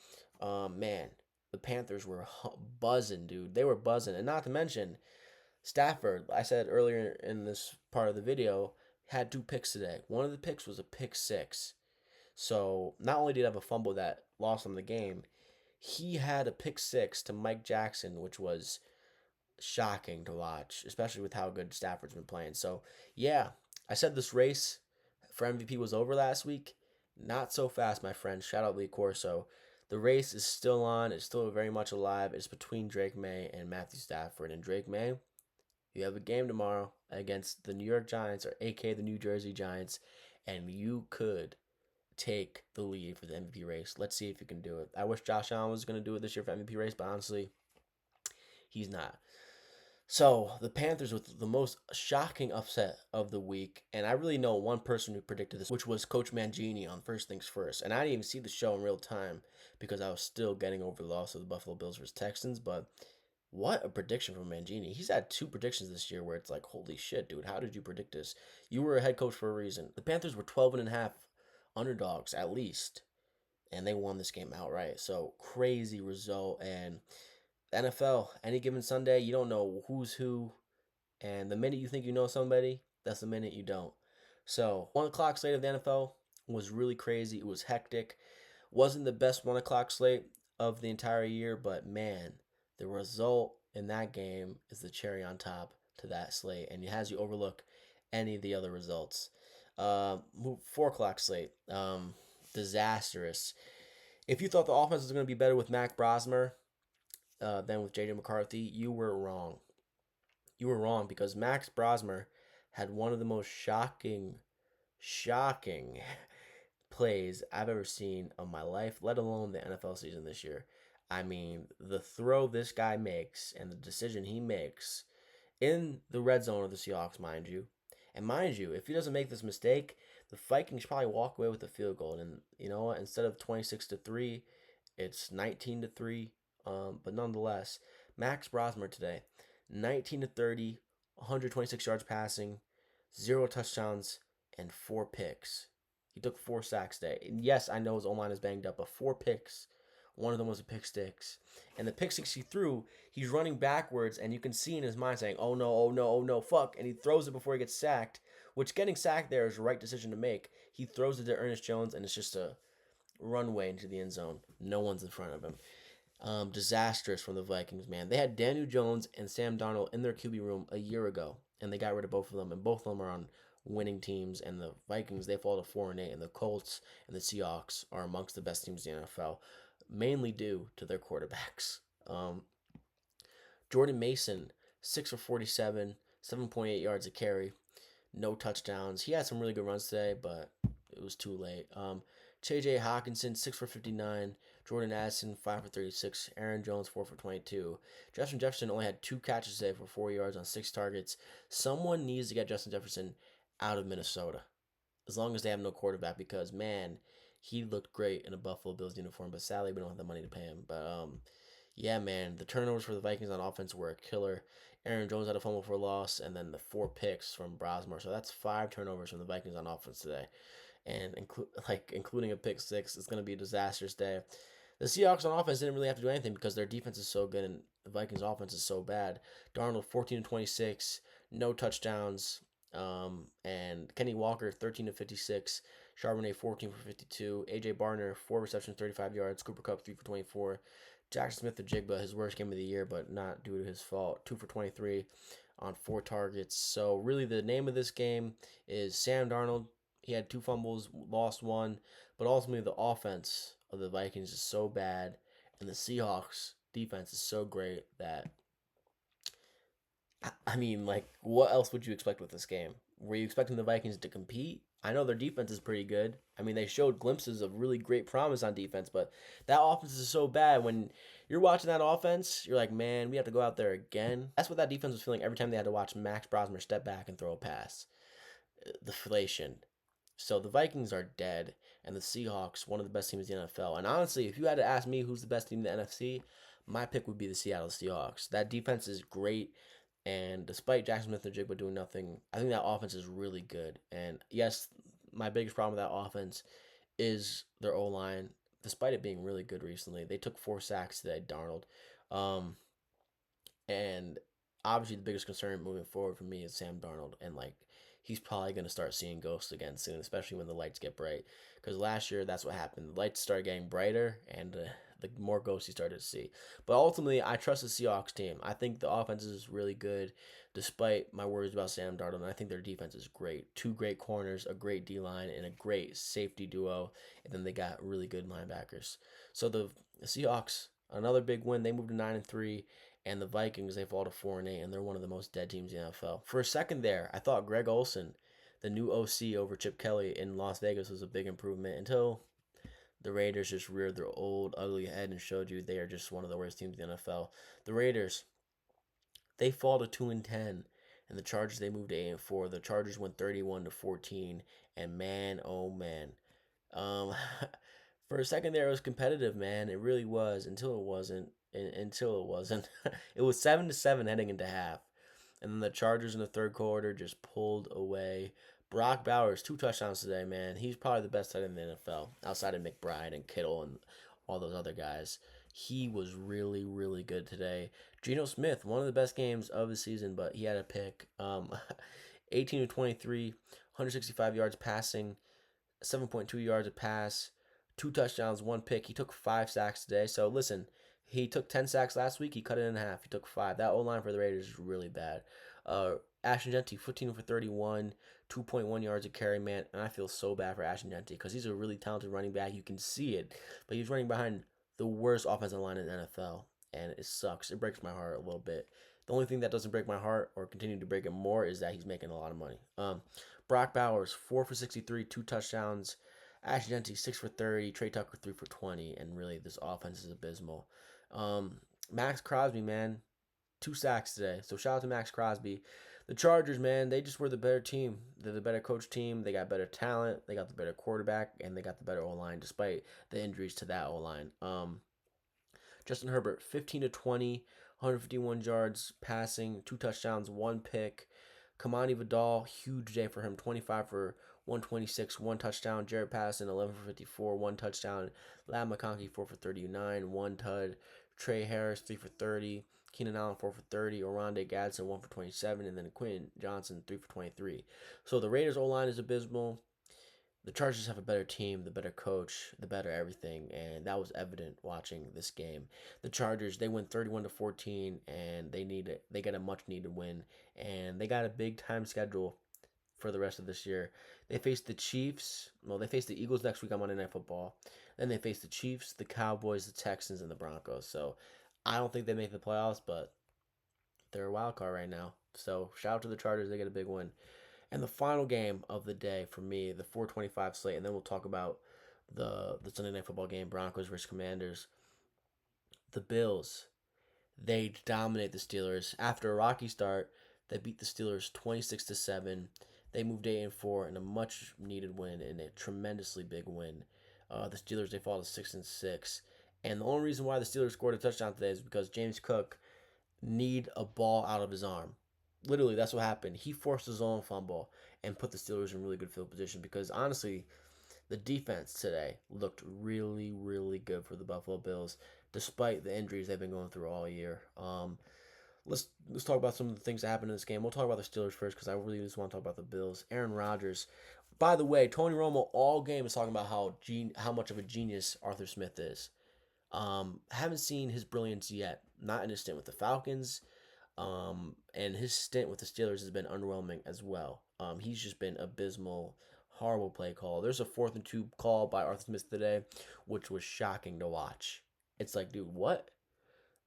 [SPEAKER 1] Man, the Panthers were buzzing, dude. They were buzzing. And not to mention, Stafford, I said earlier in this part of the video, had 2 picks today. One of the picks was a pick 6. So not only did he have a fumble that lost them the game. He had a pick six to Mike Jackson, which was shocking to watch, especially with how good Stafford's been playing. So, yeah, I said this race for MVP was over last week. Not so fast, my friend. Shout out Lee Corso. The race is still on. It's still very much alive. It's between Drake May and Matthew Stafford. And Drake May, you have a game tomorrow against the New York Giants, or aka the New Jersey Giants, and you could take the lead for the MVP race. Let's see if you can do it. I wish Josh Allen was going to do it this year for MVP race, but honestly, he's not. So the Panthers with the most shocking upset of the week, and I really know one person who predicted this, which was Coach Mangini on First Things First. And I didn't even see the show in real time because I was still getting over the loss of the Buffalo Bills versus Texans. But what a prediction from Mangini! He's had two predictions this year where it's like, holy shit, dude, how did you predict this? You were a head coach for a reason. The Panthers were 12.5 underdogs at least, and they won this game outright. So crazy result. And the NFL, any given Sunday, you don't know who's who. And the minute you think you know somebody, that's the minute you don't. So 1 o'clock slate of the NFL was really crazy. It was hectic. Wasn't the best 1 o'clock slate of the entire year, but man, the result in that game is the cherry on top to that slate, and it has you overlook any of the other results. 4 o'clock slate, disastrous. If you thought the offense was going to be better with Mac Brosmer than with JJ McCarthy, you were wrong. You were wrong because Max Brosmer had one of the most shocking plays I've ever seen of my life, let alone the NFL season this year. I mean, the throw this guy makes and the decision he makes in the red zone of the Seahawks, mind you. And mind you, if he doesn't make this mistake, the Vikings probably walk away with a field goal. And you know what? Instead of 26-3, it's 19-3. But nonetheless, Max Brosmer today, 19-30, 126 yards passing, 0 touchdowns, and 4 picks. He took 4 sacks today. And yes, I know his O-line is banged up, but 4 picks. One of them was a pick six. And the pick six he threw, he's running backwards, and you can see in his mind saying, oh no, oh no, oh no, fuck. And he throws it before he gets sacked, which getting sacked there is the right decision to make. He throws it to Ernest Jones, and it's just a runway into the end zone. No one's in front of him. Disastrous from the Vikings, man. They had Daniel Jones and Sam Darnold in their QB room a year ago, and they got rid of both of them, and both of them are on winning teams. And the Vikings, they fall to 4-8, and the Colts and the Seahawks are amongst the best teams in the NFL, mainly due to their quarterbacks. Jordan Mason, 6 for 47, 7.8 yards a carry, no touchdowns. He had some really good runs today, but it was too late. J.J. Hawkinson, 6 for 59. Jordan Addison, 5 for 36. Aaron Jones, 4 for 22. Justin Jefferson only had 2 catches today for 4 yards on 6 targets. Someone needs to get Justin Jefferson out of Minnesota, as long as they have no quarterback, because, man, he looked great in a Buffalo Bills uniform, but sadly we don't have the money to pay him. But, yeah, man, the turnovers for the Vikings on offense were a killer. Aaron Jones had a fumble for a loss, and then the 4 picks from Brosmer. So that's 5 turnovers from the Vikings on offense today, and including a pick six. It's going to be a disastrous day. The Seahawks on offense didn't really have to do anything because their defense is so good and the Vikings offense is so bad. Darnold 14-26, no touchdowns, and Kenny Walker 13-56, Charbonnet 14 for 52, AJ Barner 4 receptions, 35 yards, Cooper Kupp 3 for 24. Jackson Smith-Njigba, his worst game of the year, but not due to his fault, 2 for 23 on 4 targets. So really the name of this game is Sam Darnold. He had 2 fumbles, lost 1, but ultimately the offense of the Vikings is so bad, and the Seahawks defense is so great that, I mean, like, what else would you expect with this game? Were you expecting the Vikings to compete? I know their defense is pretty good. I mean, they showed glimpses of really great promise on defense, but that offense is so bad. When you're watching that offense, you're like, man, we have to go out there again. That's what that defense was feeling every time they had to watch Max Brosmer step back and throw a pass. Deflation. So the Vikings are dead, and the Seahawks, one of the best teams in the NFL. And honestly, if you had to ask me who's the best team in the NFC, my pick would be the Seattle Seahawks. That defense is great, and despite Jackson Smith-Njigba doing nothing, I think that offense is really good. And yes, my biggest problem with that offense is their O-line. Despite it being really good recently, they took 4 sacks today, Darnold. And obviously the biggest concern moving forward for me is Sam Darnold. And, like, he's probably going to start seeing ghosts again soon, especially when the lights get bright. Because last year, that's what happened. The lights started getting brighter, and the more ghosts he started to see. But ultimately, I trust the Seahawks team. I think the offense is really good, despite my worries about Sam Darnold. And I think their defense is great. Two great corners, a great D line, and a great safety duo. And then they got really good linebackers. So the Seahawks, another big win. They moved to 9-3. And the Vikings, they fall to 4-8, and they're one of the most dead teams in the NFL. For a second there, I thought Greg Olsen, the new OC over Chip Kelly in Las Vegas, was a big improvement until the Raiders just reared their old, ugly head and showed you they are just one of the worst teams in the NFL. The Raiders, they fall to 2-10, and the Chargers, they moved to 8-4. The Chargers went 31-14, and man, oh man, um, for a second there, it was competitive, man. It really was until it wasn't. Until it wasn't. It was 7-7 heading into half, and then the Chargers in the third quarter just pulled away. Brock Bowers, 2 touchdowns today, man. He's probably the best tight end in the NFL outside of McBride and Kittle and all those other guys. He was really, really good today. Geno Smith, one of the best games of the season, but he had a pick. 18 to 23, 165 yards passing, 7.2 yards a pass, 2 touchdowns, 1 pick. He took 5 sacks today. So listen, he took 10 sacks last week. He cut it in half. He took 5. That O-line for the Raiders is really bad. Ashton Jeanty, 15 for 31, 2.1 yards a carry, man. And I feel so bad for Ashton Jeanty because he's a really talented running back. You can see it. But he's running behind the worst offensive line in the NFL. And it sucks. It breaks my heart a little bit. The only thing that doesn't break my heart or continue to break it more is that he's making a lot of money. Brock Bowers, 4 for 63, 2 touchdowns. Ashton Jeanty, 6 for 30. Trey Tucker, 3 for 20. And really, this offense is abysmal. Max Crosby, man, 2 sacks today. So shout out to Max Crosby. The Chargers, man, they just were the better team. They're the better coach team. They got better talent. They got the better quarterback, and they got the better O-line, despite the injuries to that O-line. Justin Herbert, 15 to 20, 151 yards passing, 2 touchdowns, 1 pick. Kamani Vidal, huge day for him, 25 for 126, 1 touchdown. Jared Patterson, 11 for 54, 1 touchdown. Lab McConkey, 4 for 39, 1 tud. Trey Harris, 3 for 30. Keenan Allen, 4 for 30. Oronde Gadsden, 1 for 27. And then Quinn Johnson, 3 for 23. So the Raiders' O-line is abysmal. The Chargers have a better team, the better coach, the better everything, and that was evident watching this game. The Chargers, they went 31-14, and they get a much needed win, and they got a big time schedule for the rest of this year. They face the Chiefs. Well, they face the Eagles next week on Monday Night Football. Then they face the Chiefs, the Cowboys, the Texans, and the Broncos. So I don't think they make the playoffs, but they're a wild card right now. So shout out to the Chargers. They get a big win. And the final game of the day for me, the 4:25 slate, and then we'll talk about the Sunday Night Football game, Broncos versus Commanders. The Bills, they dominate the Steelers. After a rocky start, they beat the Steelers 26-7. They moved 8-4 in a much needed win and a tremendously big win. The Steelers, they fall to 6-6. And the only reason why the Steelers scored a touchdown today is because James Cook need a ball out of his arm. Literally, that's what happened. He forced his own fumble and put the Steelers in really good field position because, honestly, the defense today looked really, really good for the Buffalo Bills, despite the injuries they've been going through all year. Let's talk about some of the things that happened in this game. We'll talk about the Steelers first because I really just want to talk about the Bills. Aaron Rodgers. By the way, Tony Romo all game is talking about how much of a genius Arthur Smith is. Haven't seen his brilliance yet. Not in his stint with the Falcons. And his stint with the Steelers has been underwhelming as well. He's just been abysmal, horrible play call. There's a 4th-and-2 call by Arthur Smith today, which was shocking to watch. It's like, dude, what?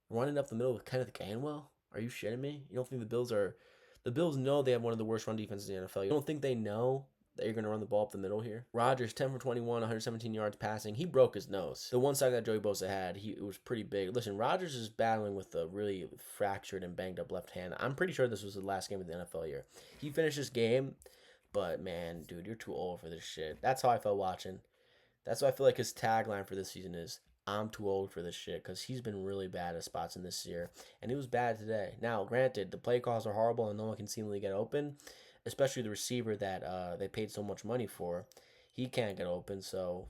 [SPEAKER 1] Running up the middle with Kenneth Gainwell? Are you shitting me? You don't think the Bills know they have one of the worst run defenses in the NFL? You don't think they know that you're going to run the ball up the middle here? Rodgers, 10 for 21, 117 yards passing. He broke his nose. The one sack that Joey Bosa had, it was pretty big. Listen, Rodgers is battling with a really fractured and banged up left hand. I'm pretty sure this was the last game of the NFL year. He finished this game, but man, dude, you're too old for this shit. That's how I felt watching. That's what I feel like his tagline for this season is. I'm too old for this shit because he's been really bad at spots in this year, and he was bad today. Now, granted, the play calls are horrible and no one can seemingly get open, especially the receiver that they paid so much money for. He can't get open, so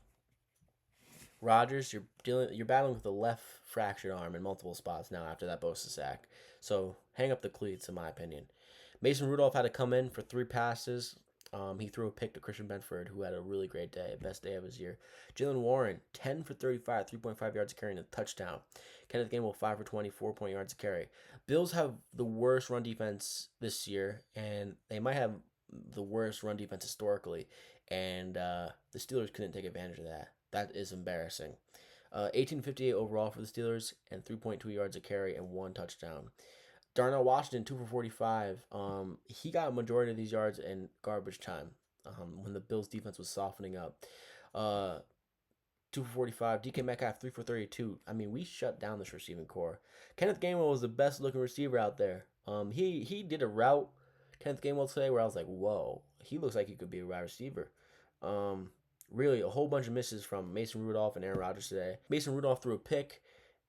[SPEAKER 1] Rodgers, you're battling with a left fractured arm in multiple spots now after that Bosa sack. So hang up the cleats, in my opinion. Mason Rudolph had to come in for 3 passes. He threw a pick to Christian Benford, who had a really great day, best day of his year. Jalen Warren, 10 for 35, 3.5 yards a carry and a touchdown. Kenneth Gainwell, 5 for 20, 4 yards a carry. Bills have the worst run defense this year, and they might have the worst run defense historically, and the Steelers couldn't take advantage of that. That is embarrassing. 1858 overall for the Steelers, and 3.2 yards a carry and 1 touchdown. Darnell Washington, 2 for 45. He got a majority of these yards in garbage time when the Bills' defense was softening up. 2 for 45. DK Metcalf, 3 for 32. I mean, we shut down this receiving core. Kenneth Gainwell was the best looking receiver out there. He did a route, Kenneth Gainwell, today where I was like, whoa, he looks like he could be a wide receiver. Really, a whole bunch of misses from Mason Rudolph and Aaron Rodgers today. Mason Rudolph threw a pick.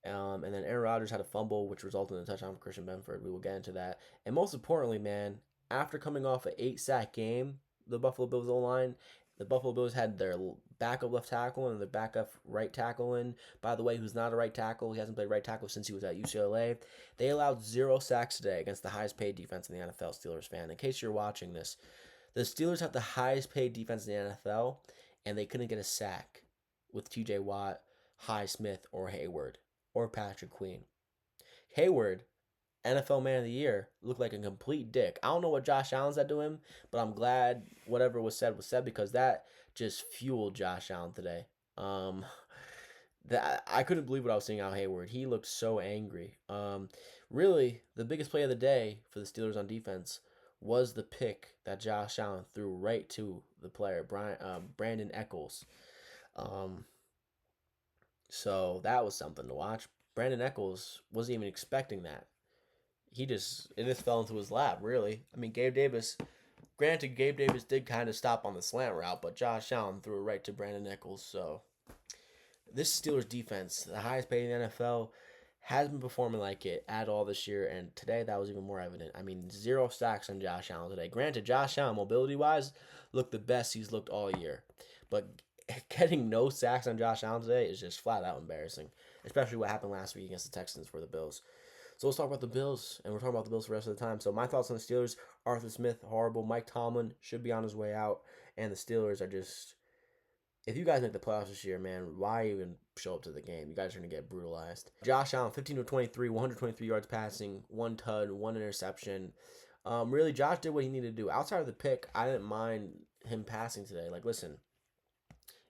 [SPEAKER 1] And then Aaron Rodgers had a fumble, which resulted in a touchdown for Christian Benford. We will get into that. And most importantly, man, after coming off an 8-sack game, the Buffalo Bills O-line, the Buffalo Bills had their backup left tackle and their backup right tackle in. By the way, who's not a right tackle. He hasn't played right tackle since he was at UCLA. They allowed 0 sacks today against the highest paid defense in the NFL, Steelers fan. In case you're watching this, the Steelers have the highest paid defense in the NFL, and they couldn't get a sack with TJ Watt, Highsmith, or Hayward. Or Patrick Queen. Hayward, NFL Man of the Year, looked like a complete dick. I don't know what Josh Allen said to him, but I'm glad whatever was said because that just fueled Josh Allen today. That I couldn't believe what I was seeing out of Hayward. He looked so angry. Really, the biggest play of the day for the Steelers on defense was the pick that Josh Allen threw right to the player, Brandon Echols. So that was something to watch. Brandon Echols wasn't even expecting that. It just fell into his lap, really. I mean, Gabe Davis did kind of stop on the slant route, but Josh Allen threw it right to Brandon Echols. So this Steelers defense, the highest paid in the NFL, hasn't been performing like it at all this year, and today that was even more evident. I mean, 0 sacks on Josh Allen today. Granted, Josh Allen, mobility-wise, looked the best he's looked all year. But getting no sacks on Josh Allen today is just flat out embarrassing, especially what happened last week against the Texans for the Bills. So let's talk about the Bills, and we're talking about the Bills for the rest of the time. So my thoughts on the Steelers: Arthur Smith, horrible. Mike Tomlin should be on his way out, and the Steelers are just. If you guys make the playoffs this year, man, why even show up to the game? You guys are going to get brutalized. Josh Allen, 15 to 23, 123 yards passing, 1 TD, 1 interception. Really, Josh did what he needed to do. Outside of the pick, I didn't mind him passing today. Like, listen.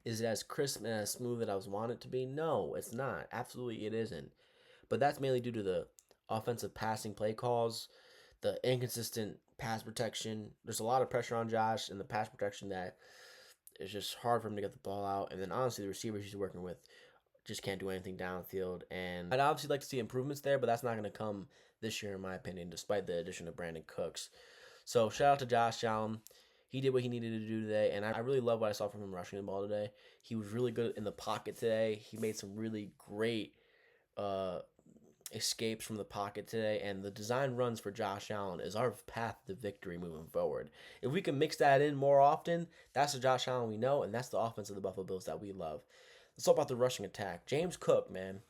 [SPEAKER 1] Is it as crisp and as smooth as I was wanting it to be? No, it's not. Absolutely, it isn't. But that's mainly due to the offensive passing play calls, the inconsistent pass protection. There's a lot of pressure on Josh and the pass protection that it's just hard for him to get the ball out. And then honestly, the receivers he's working with just can't do anything downfield. And I'd obviously like to see improvements there, but that's not going to come this year, in my opinion, despite the addition of Brandon Cooks. So shout out to Josh Allen. He did what he needed to do today, and I really love what I saw from him rushing the ball today. He was really good in the pocket today. He made some really great escapes from the pocket today, and the design runs for Josh Allen is our path to victory moving forward. If we can mix that in more often, that's the Josh Allen we know, and that's the offense of the Buffalo Bills that we love. Let's talk about the rushing attack. James Cook, man,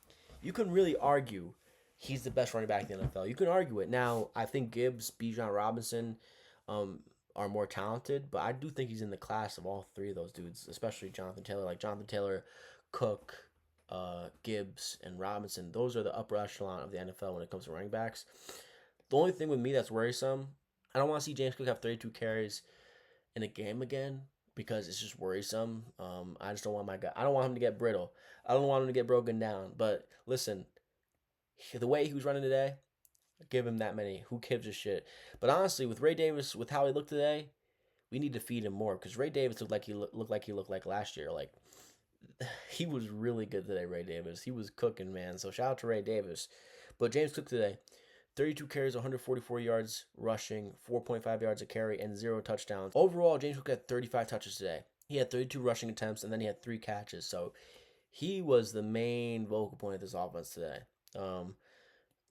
[SPEAKER 1] you can really argue he's the best running back in the NFL. You can argue it. Now, I think Gibbs, Bijan Robinson, are more talented, but I do think he's in the class of all 3 of those dudes, especially Jonathan Taylor. Like Jonathan Taylor, Cook, Gibbs, and Robinson. Those are the upper echelon of the NFL when it comes to running backs. The only thing with me that's worrisome, I don't want to see James Cook have 32 carries in a game again because it's just worrisome. I just don't want my guy. I don't want him to get brittle. I don't want him to get broken down. But listen, the way he was running today, give him that many. Who gives a shit? But honestly, with Ray Davis, with how he looked today, we need to feed him more because Ray Davis looked like last year. Like he was really good today, Ray Davis. He was cooking, man. So shout out to Ray Davis. But James Cook today, 32 carries, 144 yards rushing, 4.5 yards a carry, and 0 touchdowns. Overall, James Cook had 35 touches today. He had 32 rushing attempts, and then he had 3 catches. So he was the main vocal point of this offense today.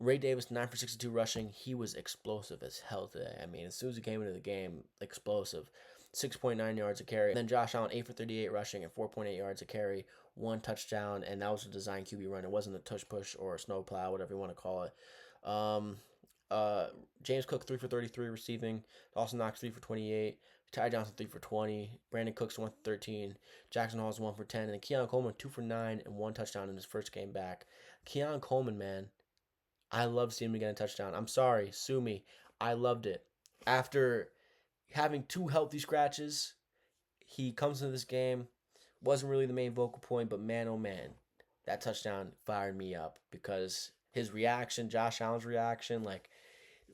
[SPEAKER 1] Ray Davis, 9 for 62 rushing. He was explosive as hell today. I mean, as soon as he came into the game, explosive. 6.9 yards a carry. And then Josh Allen, 8 for 38 rushing and 4.8 yards a carry, 1 touchdown, and that was a design QB run. It wasn't a tush push or a snow plow, whatever you want to call it. Uh, James Cook 3 for 33 receiving. Dawson Knox 3 for 28. Ty Johnson 3 for 20. Brandon Cooks 1 for 13. Jackson Hall's 1 for 10. And then Keon Coleman 2 for 9 and 1 touchdown in his first game back. Keon Coleman, man, I love seeing him get a touchdown. I'm sorry, sue me. I loved it. After having 2 healthy scratches, he comes into this game. Wasn't really the main vocal point, but man, oh man, that touchdown fired me up because his reaction, Josh Allen's reaction, like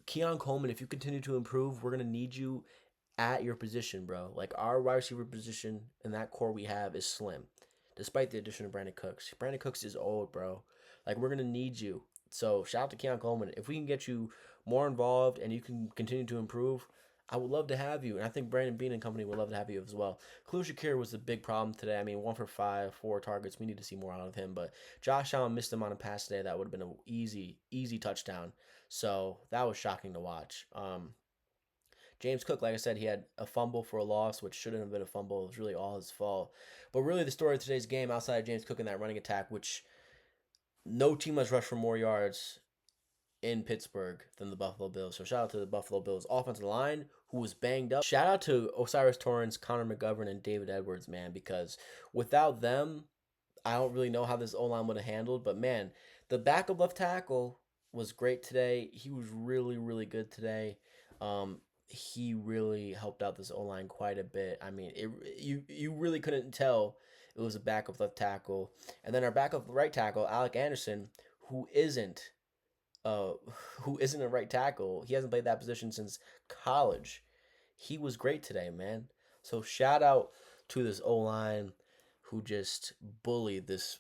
[SPEAKER 1] Keon Coleman, if you continue to improve, we're gonna need you at your position, bro. Like our wide receiver position and that core we have is slim, despite the addition of Brandon Cooks. Brandon Cooks is old, bro. Like we're gonna need you. So shout out to Keon Coleman. If we can get you more involved and you can continue to improve, I would love to have you. And I think Brandon Bean and company would love to have you as well. Khalil Shakir was the big problem today. I mean, 1 for 5, 4 targets. We need to see more out of him. But Josh Allen missed him on a pass today. That would have been an easy touchdown. So that was shocking to watch. James Cook, like I said, he had a fumble for a loss, which shouldn't have been a fumble. It was really all his fault. But really, the story of today's game, outside of James Cook and that running attack, which no team has rushed for more yards in Pittsburgh than the Buffalo Bills. So shout out to the Buffalo Bills offensive line, who was banged up. Shout out to Osiris Torrance, Connor McGovern, and David Edwards, man, because without them, I don't really know how this O-line would have handled. But man, the backup left tackle was great today. He was really good today. He really helped out this O-line quite a bit. I mean, you really couldn't tell it was a backup left tackle. And then our backup right tackle, Alec Anderson, who isn't uh who isn't a right tackle. He hasn't played that position since college. He was great today, man. So shout out to this O-line who just bullied this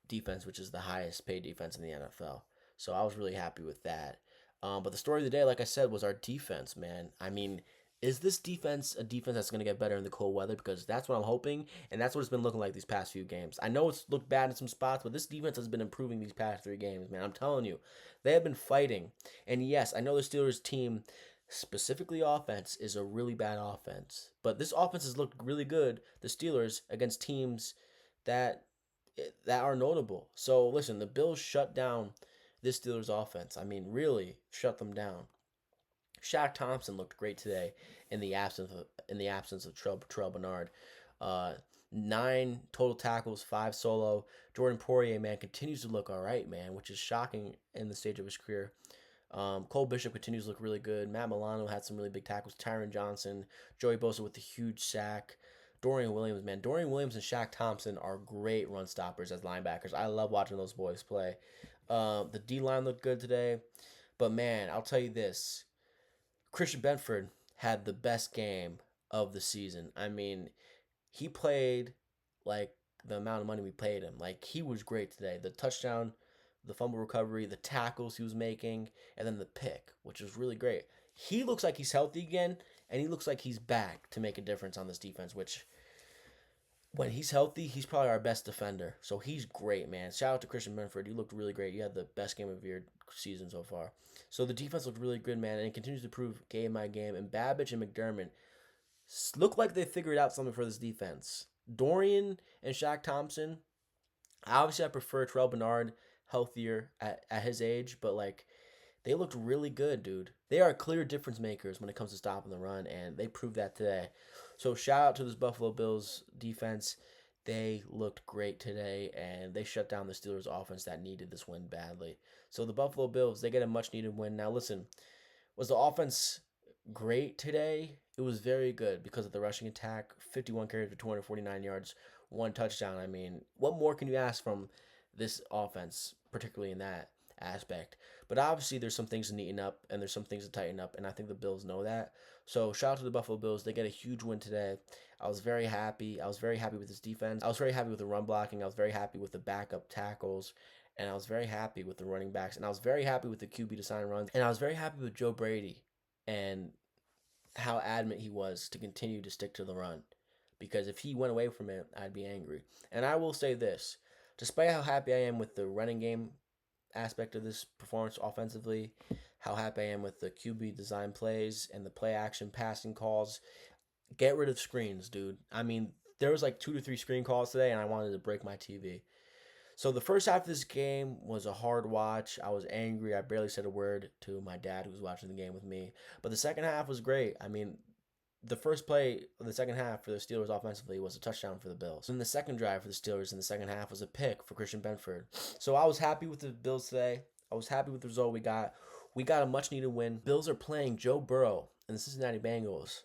[SPEAKER 1] defense, which is the highest paid defense in the NFL. So I was really happy with that. But the story of the day, like I said, was our defense, man. I mean, is this defense a defense that's going to get better in the cold weather? Because that's what I'm hoping, and that's what it's been looking like these past few games. I know it's looked bad in some spots, but this defense has been improving these past 3 games, man. I'm telling you, they have been fighting. And yes, I know the Steelers team, specifically offense, is a really bad offense. But this offense has looked really good, the Steelers, against teams that that are notable. So listen, the Bills shut down this Steelers offense. I mean, really shut them down. Shaq Thompson looked great today in the absence of Terrell Bernard. Uh, 9 total tackles, 5 solo. Jordan Poirier, man, continues to look all right, man, which is shocking in the stage of his career. Cole Bishop continues to look really good. Matt Milano had some really big tackles. Tyron Johnson, Joey Bosa with the huge sack. Dorian Williams, man. Dorian Williams and Shaq Thompson are great run stoppers as linebackers. I love watching those boys play. The D line looked good today. But man, I'll tell you this. Christian Benford had the best game of the season. I mean, he played like the amount of money we paid him. Like, he was great today. The touchdown, the fumble recovery, the tackles he was making, and then the pick, which was really great. He looks like he's healthy again, and he looks like he's back to make a difference on this defense, which when he's healthy, he's probably our best defender. So he's great, man. Shout out to Christian Benford. You looked really great. You had the best game of your season so far. So the defense looked really good, man, and it continues to prove game by game. And Babbage and McDermott look like they figured out something for this defense. Dorian and Shaq Thompson, obviously I prefer Terrell Bernard healthier at his age, but like they looked really good, dude. They are clear difference makers when it comes to stopping the run, and they proved that today. So shout out to this Buffalo Bills defense. They looked great today, and they shut down the Steelers offense that needed this win badly. So the Buffalo Bills, they get a much needed win. Now listen, was the offense great today? It was very good because of the rushing attack. 51 carries for 249 yards, 1 touchdown. I mean, what more can you ask from this offense, particularly in that aspect? But obviously, there's some things to neaten up and there's some things to tighten up, and I think the Bills know that. So shout out to the Buffalo Bills. They get a huge win today. I was very happy. I was very happy with this defense. I was very happy with the run blocking. I was very happy with the backup tackles. And I was very happy with the running backs. And I was very happy with the QB to sign runs. And I was very happy with Joe Brady and how adamant he was to continue to stick to the run. Because if he went away from it, I'd be angry. And I will say this. Despite how happy I am with the running game aspect of this performance offensively, how happy I am with the QB design plays and the play action passing calls, get rid of screens, dude. I mean, there was like 2 to 3 screen calls today, and I wanted to break my TV. So the first half of this game was a hard watch. I was angry. I barely said a word to my dad who was watching the game with me. But the second half was great. I mean, the first play of the second half for the Steelers offensively was a touchdown for the Bills. And the second drive for the Steelers in the second half was a pick for Christian Benford. So I was happy with the Bills today. I was happy with the result we got. We got a much needed win. Bills are playing Joe Burrow and the Cincinnati Bengals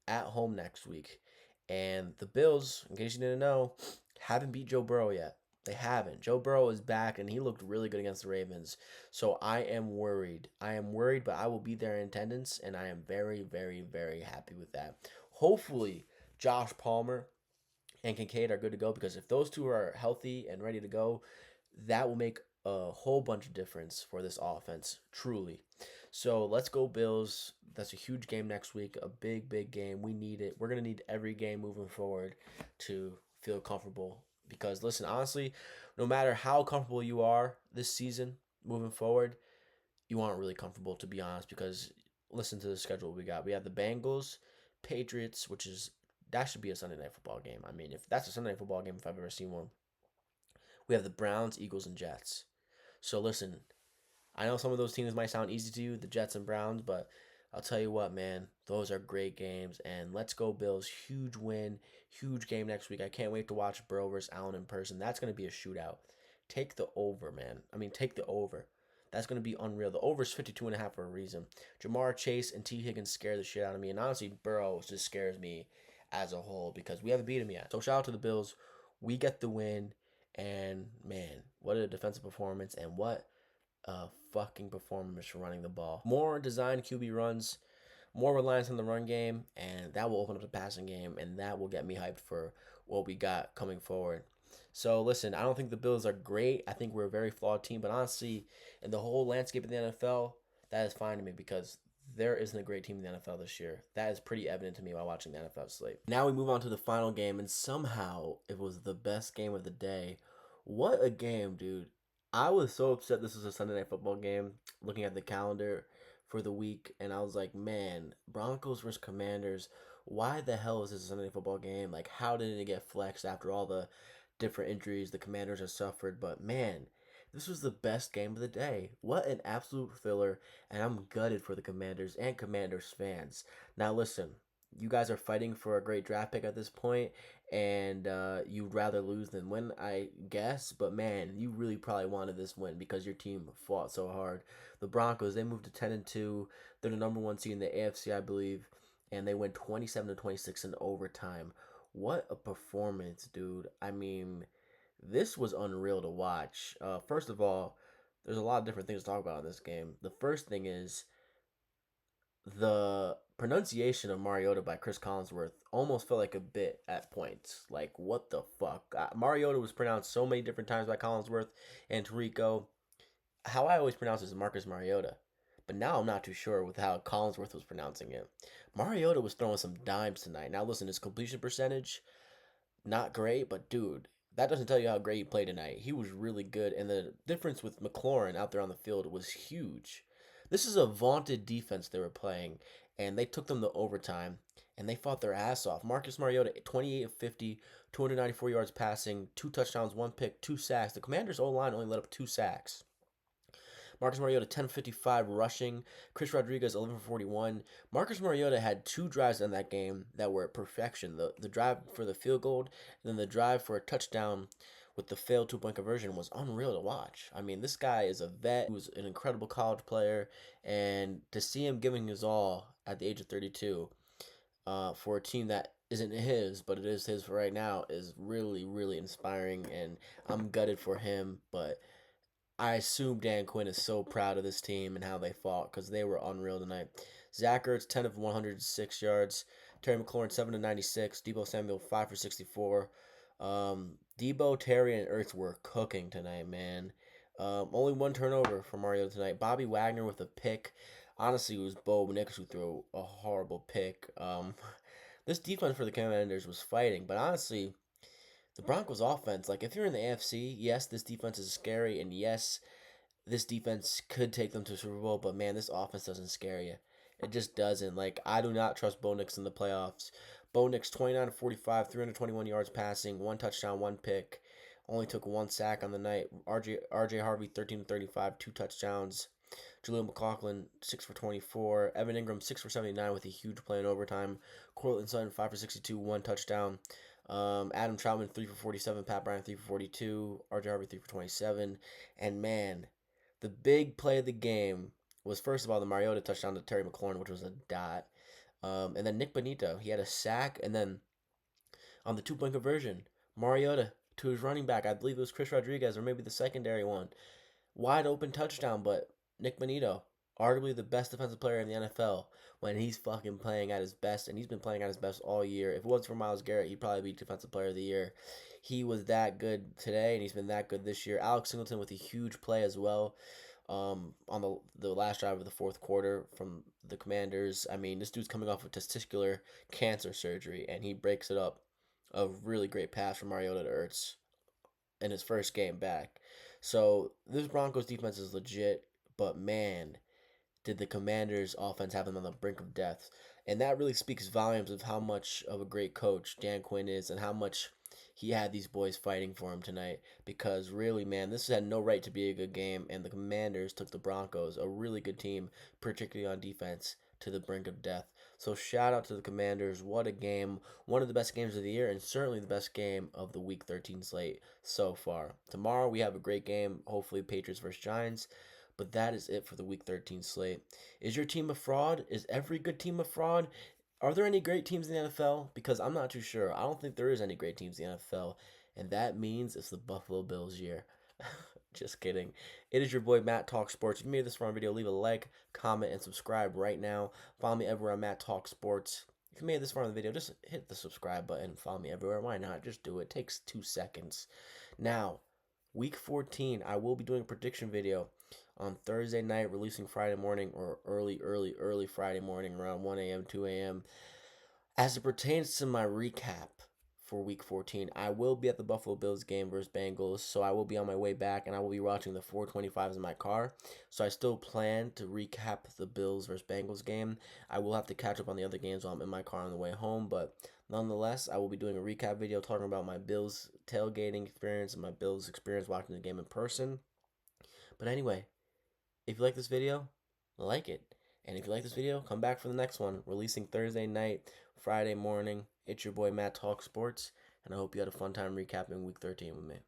[SPEAKER 1] at home next week. And the Bills, in case you didn't know, haven't beat Joe Burrow yet. They haven't. Joe Burrow is back, and he looked really good against the Ravens. So I am worried. I am worried, but I will be there in attendance, and I am very, very, very happy with that. Hopefully, Josh Palmer and Kincaid are good to go, because if those two are healthy and ready to go, that will make a whole bunch of difference for this offense, truly. So let's go Bills. That's a huge game next week, a big, big game. We need it. We're going to need every game moving forward to feel comfortable. Because, listen, honestly, no matter how comfortable you are this season moving forward, you aren't really comfortable, to be honest, because listen to the schedule we got. We have the Bengals, Patriots, that should be a Sunday night football game. I mean, if that's a Sunday night football game, if I've ever seen one. We have the Browns, Eagles, and Jets. So listen, I know some of those teams might sound easy to you, the Jets and Browns, but I'll tell you what, man, those are great games. And let's go Bills. Huge win, huge game next week. I can't wait to watch Burrow versus Allen in person. That's going to be a shootout. Take the over, man. I mean, take the over. That's going to be unreal. The over is 52.5 for a reason. Jamar Chase and T. Higgins scare the shit out of me. And honestly, Burrow just scares me as a whole because we haven't beat him yet. So shout out to the Bills. We get the win. And, man, what a defensive performance. And what a fucking performance for running the ball. More design QB runs, more reliance on the run game, and that will open up the passing game, and that will get me hyped for what we got coming forward. So listen, I don't think the Bills are great. I think we're a very flawed team, but honestly, in the whole landscape of the NFL, that is fine to me because there isn't a great team in the NFL this year. That is pretty evident to me while watching the NFL slate. Now we move on to the final game, and somehow it was the best game of the day. What a game, dude. I was so upset this was a Sunday night football game, looking at the calendar for the week, and I was like, man, Broncos versus Commanders, why the hell is this a Sunday night football game? Like, how did it get flexed after all the different injuries the Commanders have suffered? But man, this was the best game of the day. What an absolute filler, and I'm gutted for the Commanders and Commanders fans. Now listen, you guys are fighting for a great draft pick at this point, and you'd rather lose than win, I guess. But man, you really probably wanted this win because your team fought so hard. The Broncos, they moved to 10-2. They're the number one seed in the AFC, I believe, and they went 27-26 in overtime. What a performance, dude! I mean, this was unreal to watch. First of all, there's a lot of different things to talk about in this game. The first thing is the pronunciation of Mariota by Chris Collinsworth almost felt like a bit at points. Like, what the fuck? Mariota was pronounced so many different times by Collinsworth and Tirico. How I always pronounce it is Marcus Mariota. But now I'm not too sure with how Collinsworth was pronouncing it. Mariota was throwing some dimes tonight. Now listen, his completion percentage, not great, but dude, that doesn't tell you how great he played tonight. He was really good, and the difference with McLaurin out there on the field was huge. This is a vaunted defense they were playing, and they took them to overtime, and they fought their ass off. Marcus Mariota, 28 of 50, 294 yards passing, 2 touchdowns, 1 pick, 2 sacks. The Commanders' O-line only let up 2 sacks. Marcus Mariota, 10-55 rushing. Chris Rodriguez, 11-41. Marcus Mariota had 2 drives in that game that were perfection. The drive for the field goal and then the drive for a touchdown with the failed 2-point conversion was unreal to watch. I mean, this guy is a vet who's an incredible college player, and to see him giving his all at the age of 32 for a team that isn't his, but it is his for right now, is really, really inspiring, and I'm gutted for him, but I assume Dan Quinn is so proud of this team and how they fought because they were unreal tonight. Zach Ertz, 10 of 106 yards. Terry McLaurin, 7 of 96. Deebo Samuel, 5 for 64. Deebo, Terry, and Ertz were cooking tonight, man. Only 1 turnover for Mario tonight. Bobby Wagner with a pick. Honestly, it was Bo Nix who threw a horrible pick. This defense for the Commanders was fighting, but honestly, the Broncos offense, like if you're in the AFC, yes, this defense is scary, and yes, this defense could take them to the Super Bowl, but man, this offense doesn't scare you. It just doesn't. Like, I do not trust Bo Nix in the playoffs. Bo Nix, 29 of 45, 321 yards passing, 1 touchdown, 1 pick. only took 1 sack on the night. RJ Harvey 13 to 35, 2 touchdowns. Jaleel McLaughlin 6 for 24. Evan Ingram 6 for 79 with a huge play in overtime. Cortland Sutton 5 for 62, 1 touchdown. Adam Troutman 3 for 47. Pat Bryant 3 for 42. RJ Harvey 3 for 27. And man, the big play of the game was first of all the Mariota touchdown to Terry McLaurin, which was a dot. And then Nick Bonito, he had a sack, and then on the 2 point conversion, Mariota to his running back, I believe it was Chris Rodriguez or maybe the secondary one, wide open touchdown. But Nick Bonito, arguably the best defensive player in the NFL, when he's fucking playing at his best, and he's been playing at his best all year. If it wasn't for Myles Garrett, he'd probably be defensive player of the year. He was that good today, and he's been that good this year. Alex Singleton with a huge play as well. On the last drive of the fourth quarter from the Commanders. I mean, this dude's coming off of testicular cancer surgery, and he breaks it up. A really great pass from Mariota to Ertz in his first game back. So this Broncos defense is legit, but man, did the Commanders' offense have them on the brink of death. And that really speaks volumes of how much of a great coach Dan Quinn is and how much he had these boys fighting for him tonight. Because really, man, this had no right to be a good game, and the Commanders took the Broncos, a really good team, particularly on defense, to the brink of death. So shout out to the Commanders. What a game. One of the best games of the year, and certainly the best game of the Week 13 slate so far. Tomorrow we have a great game, hopefully Patriots versus Giants. But that is it for the Week 13 slate. Is your team a fraud? Is every good team a fraud? Are there any great teams in the NFL? Because I'm not too sure. I don't think there is any great teams in the NFL. And that means it's the Buffalo Bills year. Just kidding. It is your boy Matt Talk Sports. If you made this far video, leave a like, comment, and subscribe right now. Follow me everywhere on Matt Talk Sports. If you made this far in the video, just hit the subscribe button. Follow me everywhere. Why not? Just do it. It takes 2 seconds. Now, Week 14, I will be doing a prediction video on Thursday night, releasing Friday morning, or early Friday morning around 1 a.m., 2 a.m. As it pertains to my recap for Week 14, I will be at the Buffalo Bills game versus Bengals, so I will be on my way back, and I will be watching the 425s in my car. So I still plan to recap the Bills versus Bengals game. I will have to catch up on the other games while I'm in my car on the way home, but nonetheless, I will be doing a recap video talking about my Bills tailgating experience and my Bills experience watching the game in person. But anyway, if you like this video, like it. And if you like this video, come back for the next one, releasing Thursday night, Friday morning. It's your boy Matt Talk Sports, and I hope you had a fun time recapping Week 13 with me.